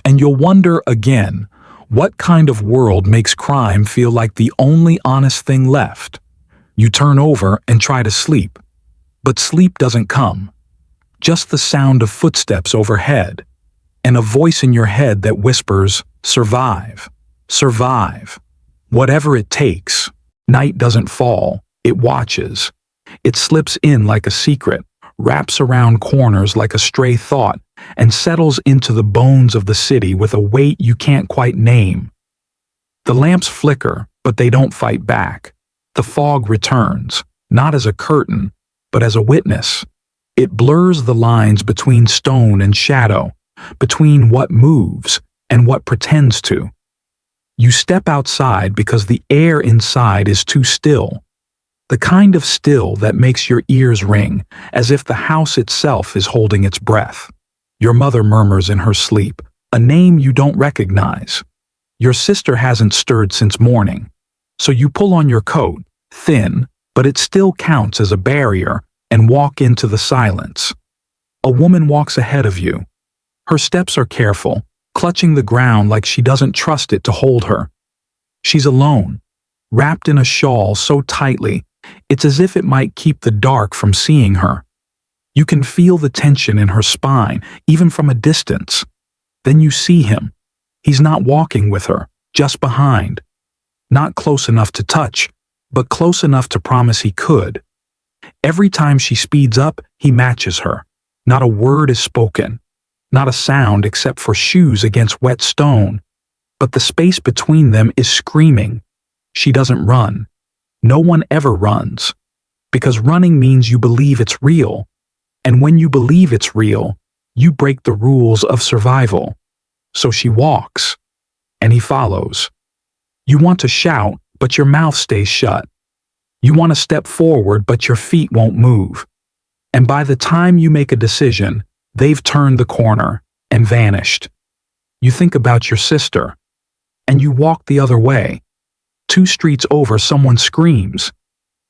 And you'll wonder again, what kind of world makes crime feel like the only honest thing left? You turn over and try to sleep. But sleep doesn't come. Just the sound of footsteps overhead, and a voice in your head that whispers, "Survive, survive, whatever it takes." Night doesn't fall, it watches. It slips in like a secret, wraps around corners like a stray thought, and settles into the bones of the city with a weight you can't quite name. The lamps flicker, but they don't fight back. The fog returns, not as a curtain, but as a witness. It blurs the lines between stone and shadow, between what moves and what pretends to. You step outside because the air inside is too still. The kind of still that makes your ears ring, as if the house itself is holding its breath. Your mother murmurs in her sleep, a name you don't recognize. Your sister hasn't stirred since morning. So you pull on your coat, thin, but it still counts as a barrier, and walk into the silence. A woman walks ahead of you. Her steps are careful, clutching the ground like she doesn't trust it to hold her. She's alone, wrapped in a shawl so tightly, it's as if it might keep the dark from seeing her. You can feel the tension in her spine, even from a distance. Then you see him. He's not walking with her, just behind. Not close enough to touch, but close enough to promise he could. Every time she speeds up, he matches her. Not a word is spoken. Not a sound except for shoes against wet stone. But the space between them is screaming. She doesn't run. No one ever runs. Because running means you believe it's real. And when you believe it's real, you break the rules of survival. So she walks. And he follows. You want to shout, but your mouth stays shut. You want to step forward, but your feet won't move. And by the time you make a decision, they've turned the corner and vanished. You think about your sister, and you walk the other way. 2 streets over, someone screams.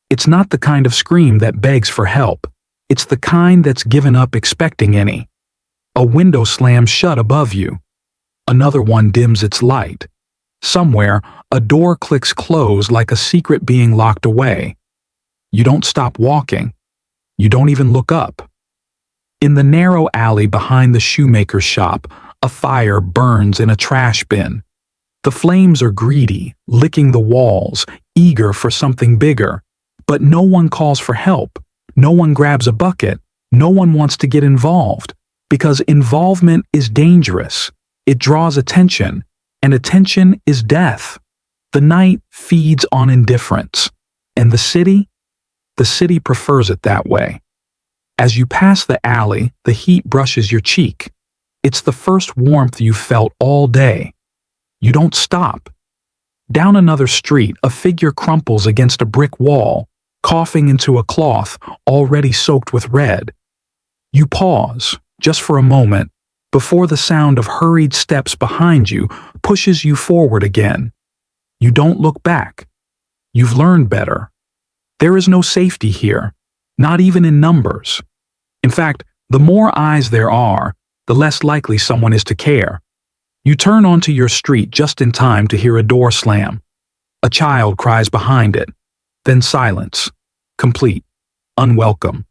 It's not the kind of scream that begs for help. It's the kind that's given up expecting any. A window slams shut above you. Another one dims its light. Somewhere, a door clicks closed like a secret being locked away. You don't stop walking. You don't even look up. In the narrow alley behind the shoemaker's shop, a fire burns in a trash bin. The flames are greedy, licking the walls, eager for something bigger. But no one calls for help. No one grabs a bucket. No one wants to get involved. Because involvement is dangerous. It draws attention. And attention is death. The night feeds on indifference. And the city? The city prefers it that way. As you pass the alley, the heat brushes your cheek. It's the first warmth you've felt all day. You don't stop. Down another street, a figure crumples against a brick wall, coughing into a cloth already soaked with red. You pause, just for a moment, before the sound of hurried steps behind you pushes you forward again. You don't look back. You've learned better. There is no safety here, not even in numbers. In fact, the more eyes there are, the less likely someone is to care. You turn onto your street just in time to hear a door slam. A child cries behind it. Then silence. Complete. Unwelcome.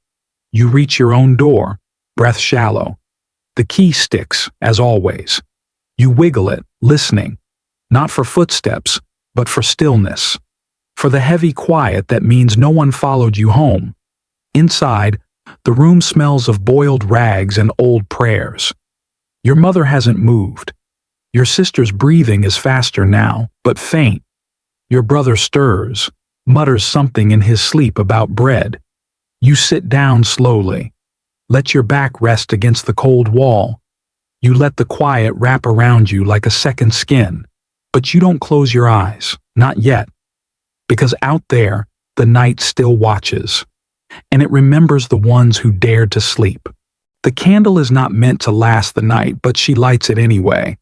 You reach your own door, breath shallow. The key sticks, as always. You wiggle it, listening, not for footsteps, but for stillness. For the heavy quiet that means no one followed you home. Inside, the room smells of boiled rags and old prayers. Your mother hasn't moved. Your sister's breathing is faster now, but faint. Your brother stirs, mutters something in his sleep about bread. You sit down slowly. Let your back rest against the cold wall. You let the quiet wrap around you like a second skin. But you don't close your eyes, not yet. Because out there, the night still watches. And it remembers the ones who dared to sleep. The candle is not meant to last the night, but she lights it anyway.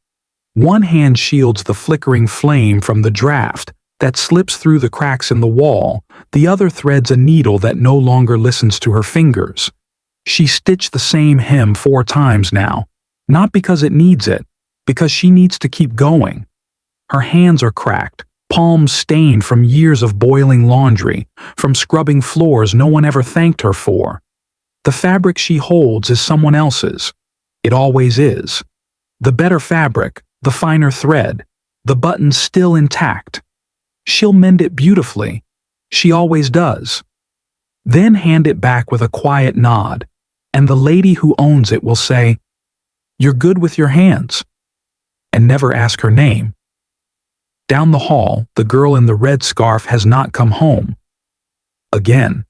One hand shields the flickering flame from the draft that slips through the cracks in the wall. The other threads a needle that no longer listens to her fingers. She stitched the same hem 4 times now, not because it needs it, because she needs to keep going. Her hands are cracked, palms stained from years of boiling laundry, from scrubbing floors no one ever thanked her for. The fabric she holds is someone else's. It always is. The better fabric, the finer thread, the buttons still intact. She'll mend it beautifully. She always does. Then hand it back with a quiet nod, and the lady who owns it will say, "You're good with your hands," and never ask her name. Down the hall, the girl in the red scarf has not come home. Again.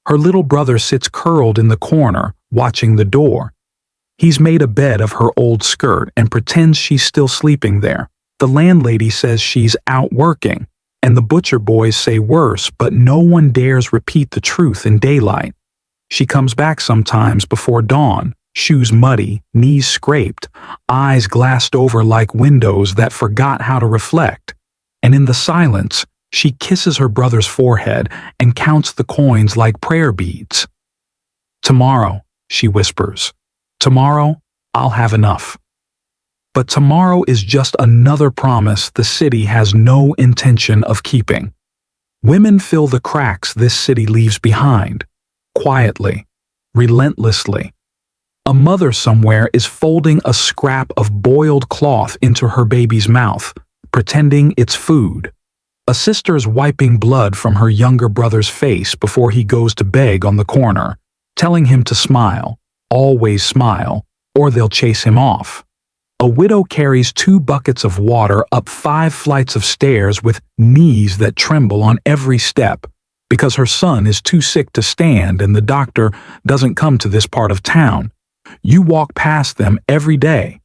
Her little brother sits curled in the corner, watching the door. He's made a bed of her old skirt and pretends she's still sleeping there. The landlady says she's out working, and the butcher boys say worse, but no one dares repeat the truth in daylight. She comes back sometimes before dawn, shoes muddy, knees scraped, eyes glassed over like windows that forgot how to reflect. And in the silence, she kisses her brother's forehead and counts the coins like prayer beads. "Tomorrow," she whispers. "Tomorrow, I'll have enough." But tomorrow is just another promise the city has no intention of keeping. Women fill the cracks this city leaves behind, quietly, relentlessly. A mother somewhere is folding a scrap of boiled cloth into her baby's mouth, pretending it's food. A sister's wiping blood from her younger brother's face before he goes to beg on the corner, telling him to smile, always smile, or they'll chase him off. A widow carries 2 buckets of water up 5 flights of stairs with knees that tremble on every step because her son is too sick to stand and the doctor doesn't come to this part of town. You walk past them every day.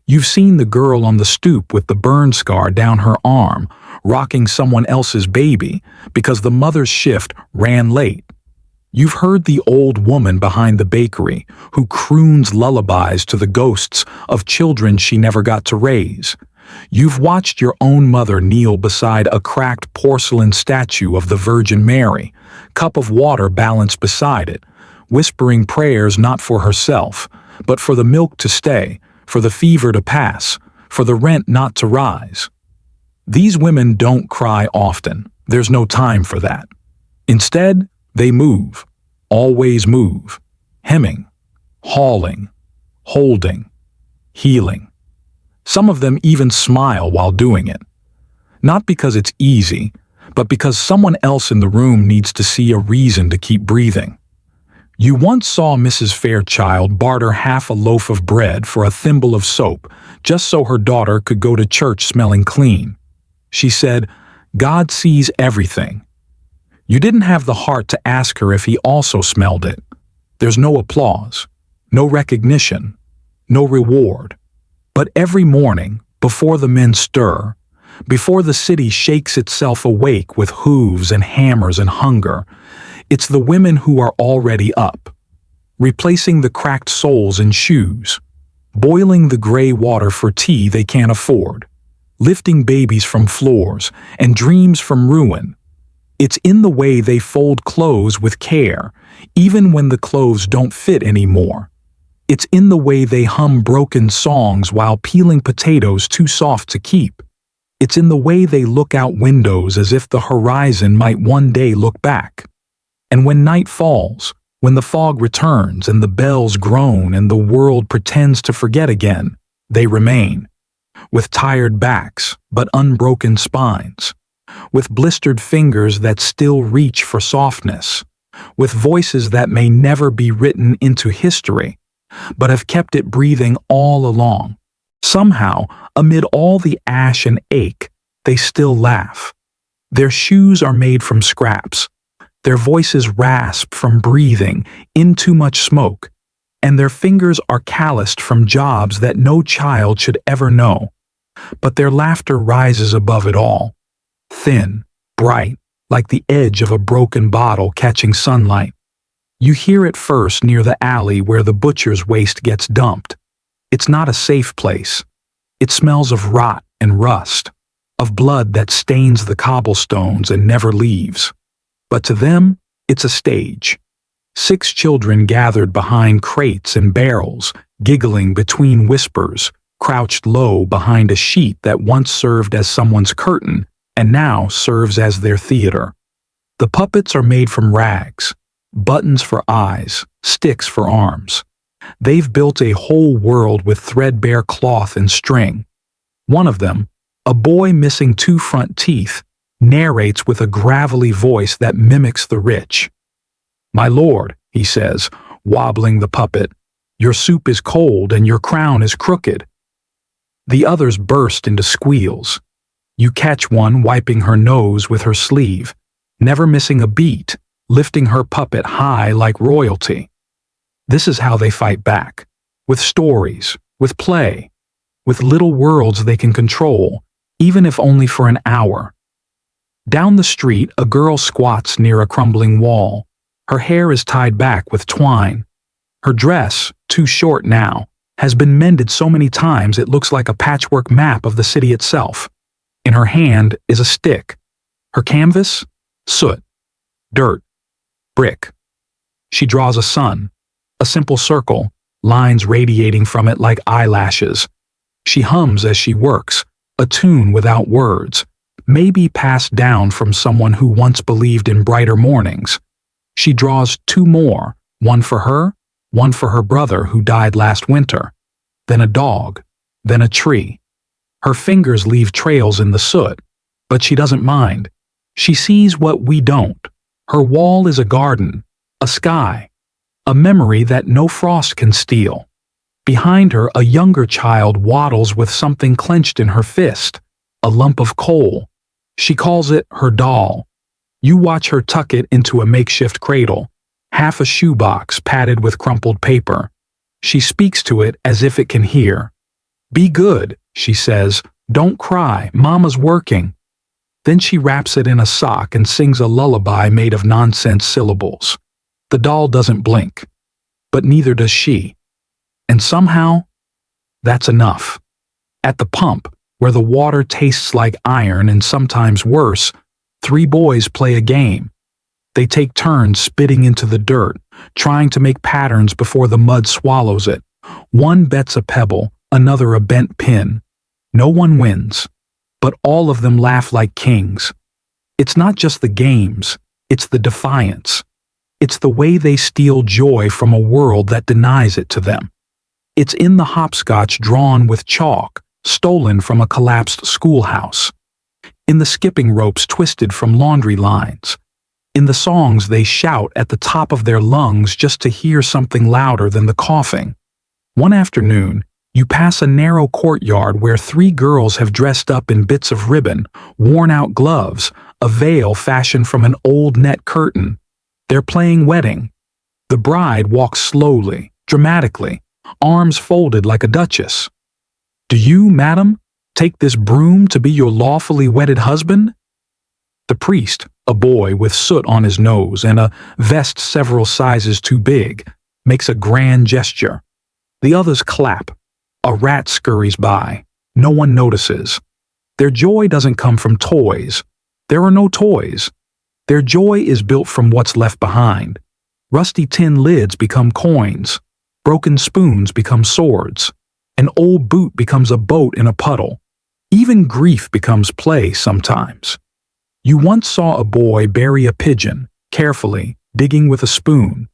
You've seen the girl on the stoop with the burn scar down her arm, rocking someone else's baby because the mother's shift ran late. You've heard the old woman behind the bakery who croons lullabies to the ghosts of children she never got to raise. You've watched your own mother kneel beside a cracked porcelain statue of the Virgin Mary, cup of water balanced beside it, whispering prayers not for herself, but for the milk to stay, for the fever to pass, for the rent not to rise. These women don't cry often. There's no time for that. Instead, they move, always move, hemming, hauling, holding, healing. Some of them even smile while doing it. Not because it's easy, but because someone else in the room needs to see a reason to keep breathing. You once saw Mrs. Fairchild barter half a loaf of bread for a thimble of soap, just so her daughter could go to church smelling clean. She said, "God sees everything." You didn't have the heart to ask her if he also smelled it. There's no applause, no recognition, no reward. But every morning, before the men stir, before the city shakes itself awake with hooves and hammers and hunger, it's the women who are already up, replacing the cracked soles in shoes, boiling the gray water for tea they can't afford, lifting babies from floors and dreams from ruin. It's in the way they fold clothes with care, even when the clothes don't fit anymore. It's in the way they hum broken songs while peeling potatoes too soft to keep. It's in the way they look out windows as if the horizon might one day look back. And when night falls, When the fog returns and the bells groan and the world pretends to forget again, they remain, with tired backs but unbroken spines, with blistered fingers that still reach for softness, with voices that may never be written into history, but have kept it breathing all along. Somehow, amid all the ash and ache, they still laugh. Their shoes are made from scraps. Their voices rasp from breathing in too much smoke, and their fingers are calloused from jobs that no child should ever know. But their laughter rises above it all, thin, bright, like the edge of a broken bottle catching sunlight. You hear it first near the alley where the butcher's waste gets dumped. It's not a safe place. It smells of rot and rust, of blood that stains the cobblestones and never leaves. But to them, it's a stage. 6 children gathered behind crates and barrels, giggling between whispers, crouched low behind a sheet that once served as someone's curtain and now serves as their theater. The puppets are made from rags, buttons for eyes, sticks for arms. They've built a whole world with threadbare cloth and string. One of them, a boy missing 2 front teeth, narrates with a gravelly voice that mimics the rich. "My lord," he says, wobbling the puppet, "your soup is cold and your crown is crooked." The others burst into squeals. You catch one wiping her nose with her sleeve, never missing a beat, lifting her puppet high like royalty. This is how they fight back, with stories, with play, with little worlds they can control, even if only for an hour. Down the street, a girl squats near a crumbling wall. Her hair is tied back with twine. Her dress, too short now, has been mended so many times it looks like a patchwork map of the city itself. In her hand is a stick. Her canvas? Soot. Dirt. Brick. She draws a sun, a simple circle, lines radiating from it like eyelashes. She hums as she works, a tune without words, maybe passed down from someone who once believed in brighter mornings. She draws 2 more, one for her, one for her brother who died last winter, then a dog, then a tree. Her fingers leave trails in the soot, but she doesn't mind. She sees what we don't. Her wall is a garden, a sky, a memory that no frost can steal. Behind her, a younger child waddles with something clenched in her fist, a lump of coal. She calls it her doll. You watch her tuck it into a makeshift cradle, half a shoebox padded with crumpled paper. She speaks to it as if it can hear. "Be good," she says. "Don't cry, Mama's working." Then she wraps it in a sock and sings a lullaby made of nonsense syllables. The doll doesn't blink, but neither does she. And somehow, that's enough. At the pump, where the water tastes like iron and sometimes worse, 3 boys play a game. They take turns spitting into the dirt, trying to make patterns before the mud swallows it. One bets a pebble, another a bent pin. No one wins, but all of them laugh like kings. It's not just the games, it's the defiance. It's the way they steal joy from a world that denies it to them. It's in the hopscotch drawn with chalk, stolen from a collapsed schoolhouse. In the skipping ropes twisted from laundry lines. In the songs they shout at the top of their lungs just to hear something louder than the coughing. One afternoon, you pass a narrow courtyard where 3 girls have dressed up in bits of ribbon, worn-out gloves, a veil fashioned from an old net curtain. They're playing wedding. The bride walks slowly, dramatically, arms folded like a duchess. "Do you, madam, take this broom to be your lawfully wedded husband?" The priest, a boy with soot on his nose and a vest several sizes too big, makes a grand gesture. The others clap. A rat scurries by. No one notices. Their joy doesn't come from toys. There are no toys. Their joy is built from what's left behind. Rusty tin lids become coins. Broken spoons become swords. An old boot becomes a boat in a puddle. Even grief becomes play sometimes. You once saw a boy bury a pigeon, carefully, digging with a spoon.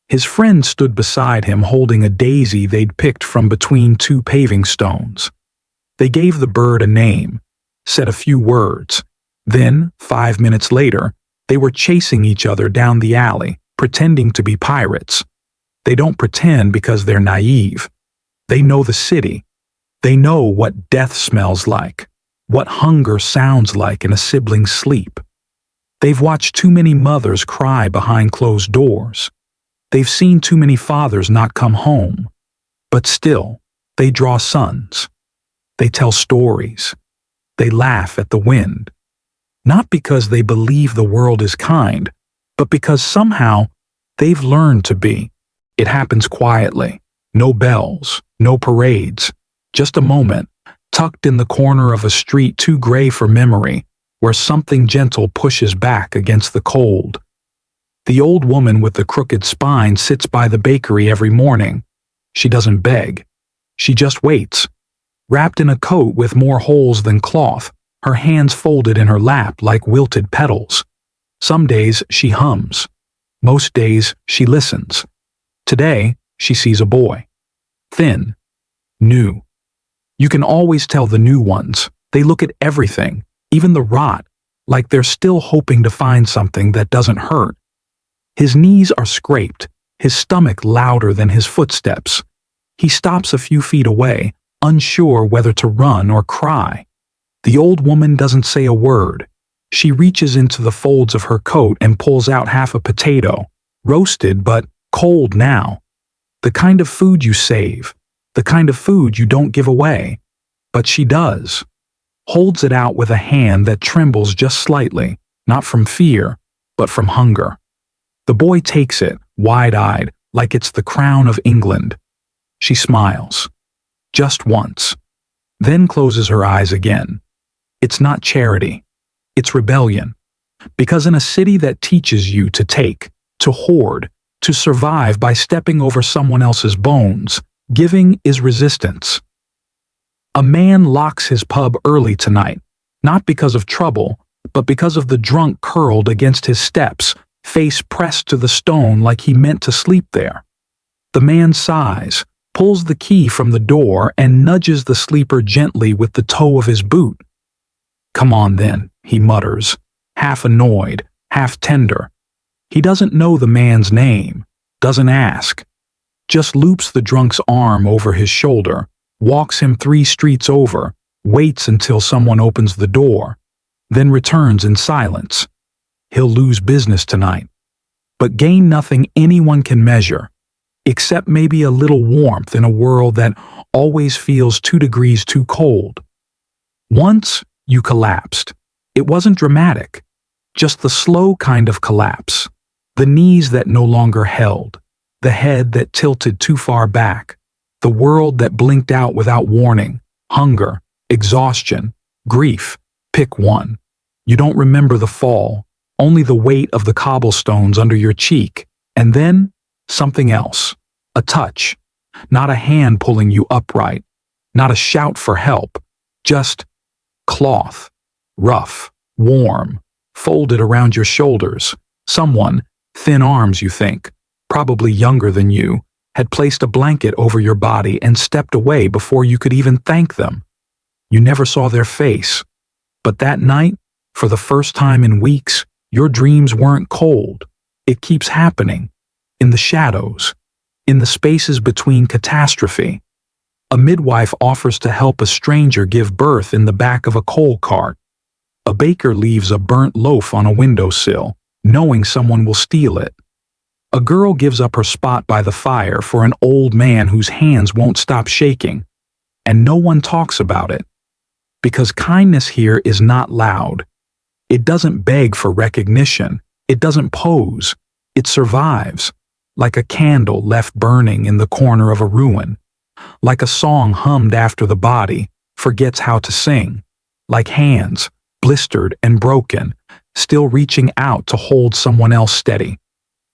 His friend stood beside him holding a daisy they'd picked from between two paving stones. They gave the bird a name, said a few words. Then, 5 minutes later, they were chasing each other down the alley, pretending to be pirates. They don't pretend because they're naive. They know the city. They know what death smells like, what hunger sounds like in a sibling's sleep. They've watched too many mothers cry behind closed doors. They've seen too many fathers not come home. But still, they draw sons. They tell stories. They laugh at the wind. Not because they believe the world is kind, but because somehow they've learned to be. It happens quietly. No bells, no parades. Just a moment, tucked in the corner of a street too gray for memory, where something gentle pushes back against the cold. The old woman with the crooked spine sits by the bakery every morning. She doesn't beg. She just waits. Wrapped in a coat with more holes than cloth, her hands folded in her lap like wilted petals. Some days she hums. Most days she listens. Today she sees a boy. Thin. New. You can always tell the new ones. They look at everything, even the rot, like they're still hoping to find something that doesn't hurt. His knees are scraped, his stomach louder than his footsteps. He stops a few feet away, unsure whether to run or cry. The old woman doesn't say a word. She reaches into the folds of her coat and pulls out half a potato, roasted but cold now. The kind of food you save, the kind of food you don't give away. But she does. Holds it out with a hand that trembles just slightly, not from fear, but from hunger. The boy takes it, wide-eyed, like it's the crown of England. She smiles. Just once. Then closes her eyes again. It's not charity. It's rebellion. Because in a city that teaches you to take, to hoard, to survive by stepping over someone else's bones, giving is resistance. A man locks his pub early tonight, not because of trouble, but because of the drunk curled against his steps, face pressed to the stone like he meant to sleep there. The man sighs, pulls the key from the door, and nudges the sleeper gently with the toe of his boot. "Come on then," he mutters, half annoyed, half tender. He doesn't know the man's name, doesn't ask. Just loops the drunk's arm over his shoulder, walks him 3 streets over, waits until someone opens the door, then returns in silence. He'll lose business tonight, but gain nothing anyone can measure, except maybe a little warmth in a world that always feels 2 degrees too cold. Once you collapsed. It wasn't dramatic, just the slow kind of collapse. The knees that no longer held, the head that tilted too far back, the world that blinked out without warning, hunger, exhaustion, grief. Pick one. You don't remember the fall, only the weight of the cobblestones under your cheek, and then something else. A touch. Not a hand pulling you upright, not a shout for help, just cloth, rough, warm, folded around your shoulders. Someone, thin arms you think, probably younger than you, had placed a blanket over your body and stepped away before you could even thank them. You never saw their face. But that night, for the first time in weeks, your dreams weren't cold. It keeps happening. In the shadows. In the spaces between catastrophe. A midwife offers to help a stranger give birth in the back of a coal cart. A baker leaves a burnt loaf on a windowsill, knowing someone will steal it. A girl gives up her spot by the fire for an old man whose hands won't stop shaking. And no one talks about it. Because kindness here is not loud. It doesn't beg for recognition. It doesn't pose. It survives. Like a candle left burning in the corner of a ruin. Like a song hummed after the body forgets how to sing. Like hands, blistered and broken, still reaching out to hold someone else steady.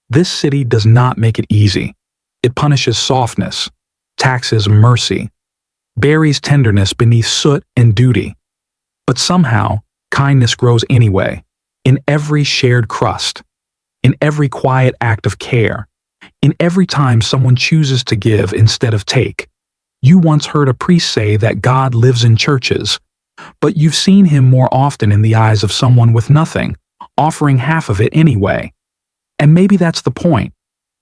This city does not make it easy. It punishes softness, taxes mercy, buries tenderness beneath soot and duty. But somehow, kindness grows anyway, in every shared crust, in every quiet act of care, in every time someone chooses to give instead of take. You once heard a priest say that God lives in churches, but you've seen him more often in the eyes of someone with nothing, offering half of it anyway. And maybe that's the point.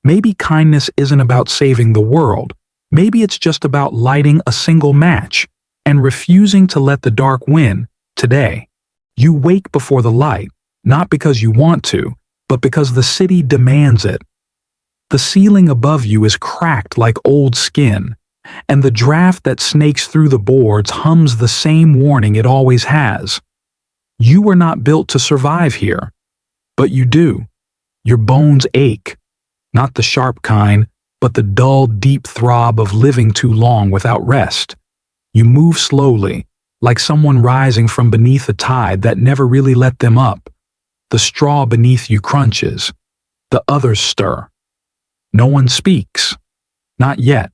Maybe kindness isn't about saving the world. Maybe it's just about lighting a single match and refusing to let the dark win today. You wake before the light, not because you want to, but because the city demands it. The ceiling above you is cracked like old skin, and the draft that snakes through the boards hums the same warning it always has. You were not built to survive here, but you do. Your bones ache, not the sharp kind, but the dull, deep throb of living too long without rest. You move slowly, like someone rising from beneath a tide that never really let them up. The straw beneath you crunches. The others stir. No one speaks. Not yet.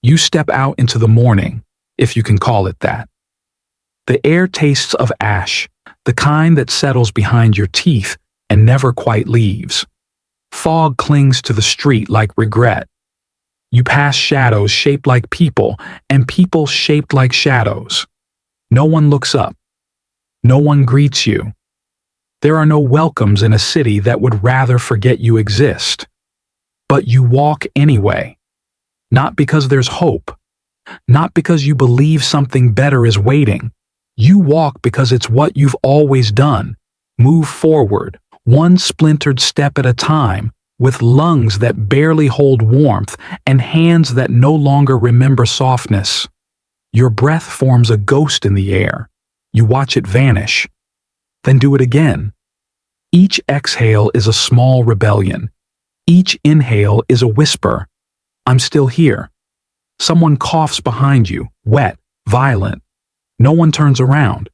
You step out into the morning, if you can call it that. The air tastes of ash, the kind that settles behind your teeth and never quite leaves. Fog clings to the street like regret. You pass shadows shaped like people and people shaped like shadows. No one looks up. No one greets you. There are no welcomes in a city that would rather forget you exist. But you walk anyway. Not because there's hope. Not because you believe something better is waiting. You walk because it's what you've always done. Move forward, one splintered step at a time, with lungs that barely hold warmth and hands that no longer remember softness. Your breath forms a ghost in the air. You watch it vanish. Then do it again. Each exhale is a small rebellion. Each inhale is a whisper. I'm still here. Someone coughs behind you, wet, violent. No one turns around.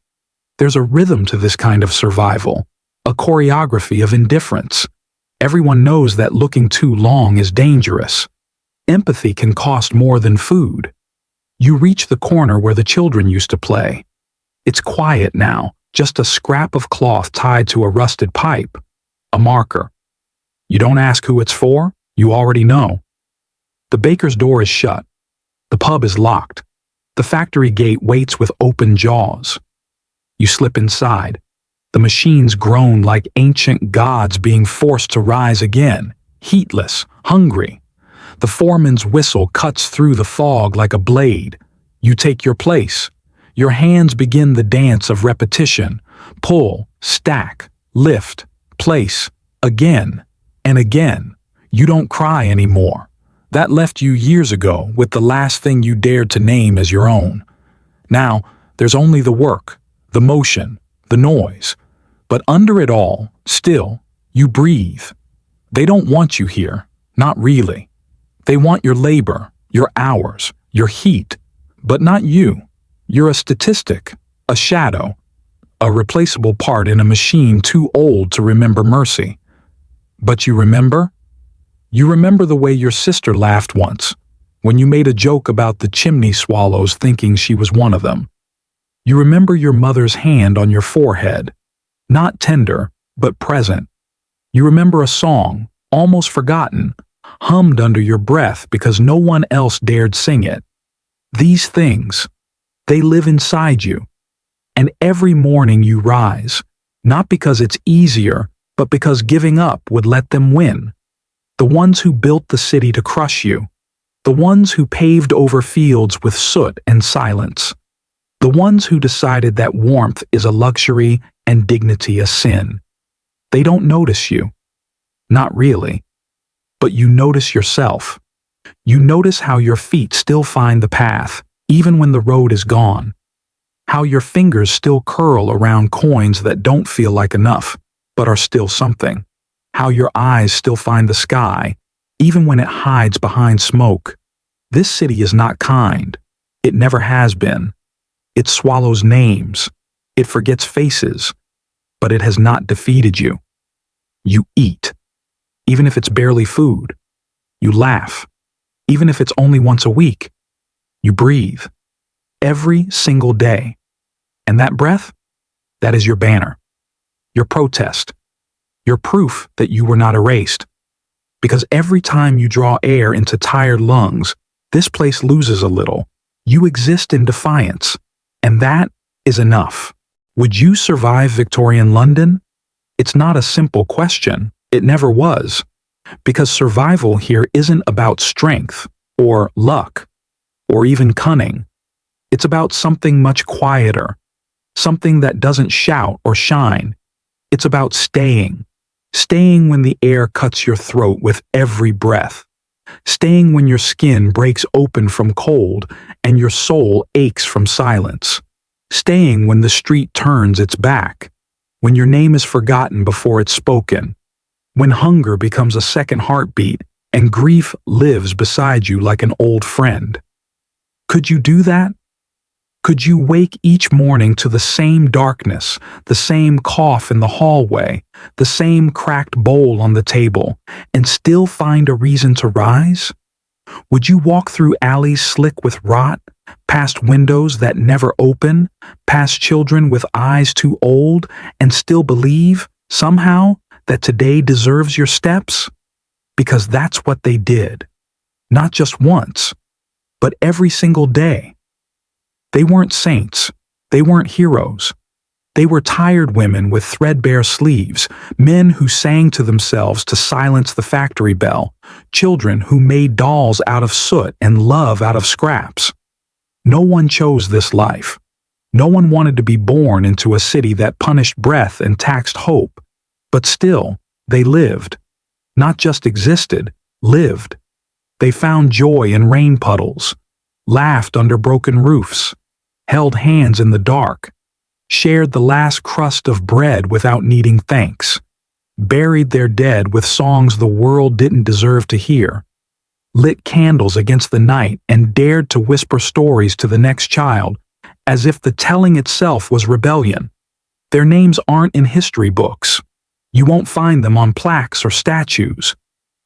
There's a rhythm to this kind of survival, a choreography of indifference. Everyone knows that looking too long is dangerous. Empathy can cost more than food. You reach the corner where the children used to play. It's quiet now, just a scrap of cloth tied to a rusted pipe. A marker. You don't ask who it's for, you already know. The baker's door is shut. The pub is locked. The factory gate waits with open jaws. You slip inside. The machines groan like ancient gods being forced to rise again, heatless, hungry. The foreman's whistle cuts through the fog like a blade. You take your place. Your hands begin the dance of repetition. Pull, stack, lift, place, again and again. You don't cry anymore. That left you years ago with the last thing you dared to name as your own. Now, there's only the work, the motion, the noise. But under it all, still, you breathe. They don't want you here, not really. They want your labor, your hours, your heat, but not you. You're a statistic, a shadow, a replaceable part in a machine too old to remember mercy. But you remember? You remember the way your sister laughed once, when you made a joke about the chimney swallows thinking she was one of them. You remember your mother's hand on your forehead, not tender, but present. You remember a song, almost forgotten, hummed under your breath because no one else dared sing it. These things, they live inside you. And every morning you rise, not because it's easier, but because giving up would let them win. The ones who built the city to crush you. The ones who paved over fields with soot and silence. The ones who decided that warmth is a luxury and dignity a sin. They don't notice you. Not really. But you notice yourself. You notice how your feet still find the path, even when the road is gone. How your fingers still curl around coins that don't feel like enough, but are still something. How your eyes still find the sky, even when it hides behind smoke. This city is not kind. It never has been. It swallows names. It forgets faces. But it has not defeated you. You eat, even if it's barely food. You laugh, even if it's only once a week. You breathe, every single day. And that breath, that is your banner, your protest, your proof that you were not erased. Because every time you draw air into tired lungs, this place loses a little. You exist in defiance, and that is enough. Would you survive Victorian London? It's not a simple question. It never was. Because survival here isn't about strength, or luck, or even cunning. It's about something much quieter, something that doesn't shout or shine. It's about staying. Staying when the air cuts your throat with every breath. Staying when your skin breaks open from cold and your soul aches from silence. Staying when the street turns its back. When your name is forgotten before it's spoken. When hunger becomes a second heartbeat and grief lives beside you like an old friend. Could you do that? Could you wake each morning to the same darkness, the same cough in the hallway, the same cracked bowl on the table, and still find a reason to rise? Would you walk through alleys slick with rot, past windows that never open, past children with eyes too old, and still believe, somehow, that today deserves your steps? Because that's what they did. Not just once, but every single day. They weren't saints. They weren't heroes. They were tired women with threadbare sleeves, men who sang to themselves to silence the factory bell, children who made dolls out of soot and love out of scraps. No one chose this life. No one wanted to be born into a city that punished breath and taxed hope. But still, they lived. Not just existed, lived. They found joy in rain puddles, laughed under broken roofs, held hands in the dark, shared the last crust of bread without needing thanks, buried their dead with songs the world didn't deserve to hear, lit candles against the night and dared to whisper stories to the next child as if the telling itself was rebellion. Their names aren't in history books. You won't find them on plaques or statues.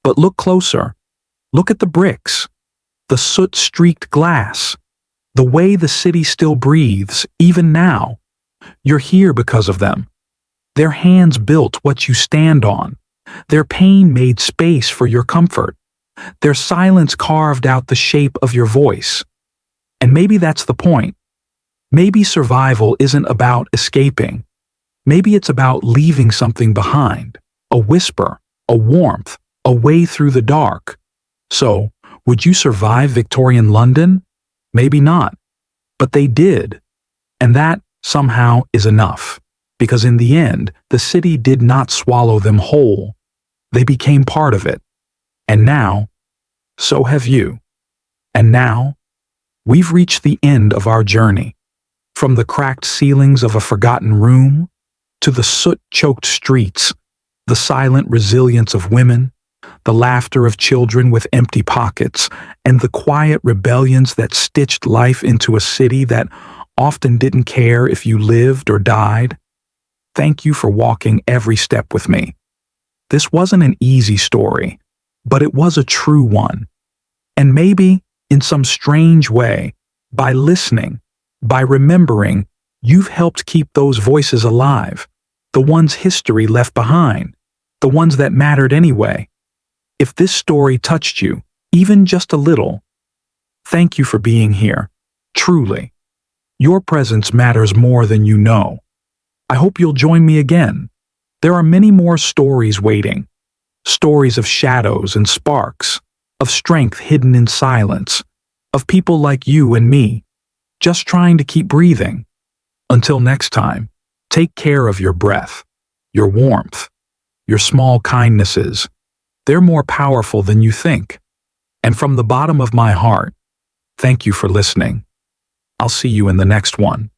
But look closer. Look at the bricks, the soot-streaked glass, the way the city still breathes, even now. You're here because of them. Their hands built what you stand on. Their pain made space for your comfort. Their silence carved out the shape of your voice. And maybe that's the point. Maybe survival isn't about escaping. Maybe it's about leaving something behind. A whisper, a warmth, a way through the dark. So, would you survive Victorian London? Maybe not. But they did. And that, somehow, is enough. Because in the end, the city did not swallow them whole. They became part of it. And now, so have you. And now, we've reached the end of our journey. From the cracked ceilings of a forgotten room, to the soot-choked streets, the silent resilience of women, the laughter of children with empty pockets, and the quiet rebellions that stitched life into a city that often didn't care if you lived or died. Thank you for walking every step with me. This wasn't an easy story, but it was a true one. And maybe, in some strange way, by listening, by remembering, you've helped keep those voices alive, the ones history left behind, the ones that mattered anyway. If this story touched you, even just a little, thank you for being here, truly. Your presence matters more than you know. I hope you'll join me again. There are many more stories waiting. Stories of shadows and sparks, of strength hidden in silence, of people like you and me, just trying to keep breathing. Until next time, take care of your breath, your warmth, your small kindnesses. They're more powerful than you think. And from the bottom of my heart, thank you for listening. I'll see you in the next one.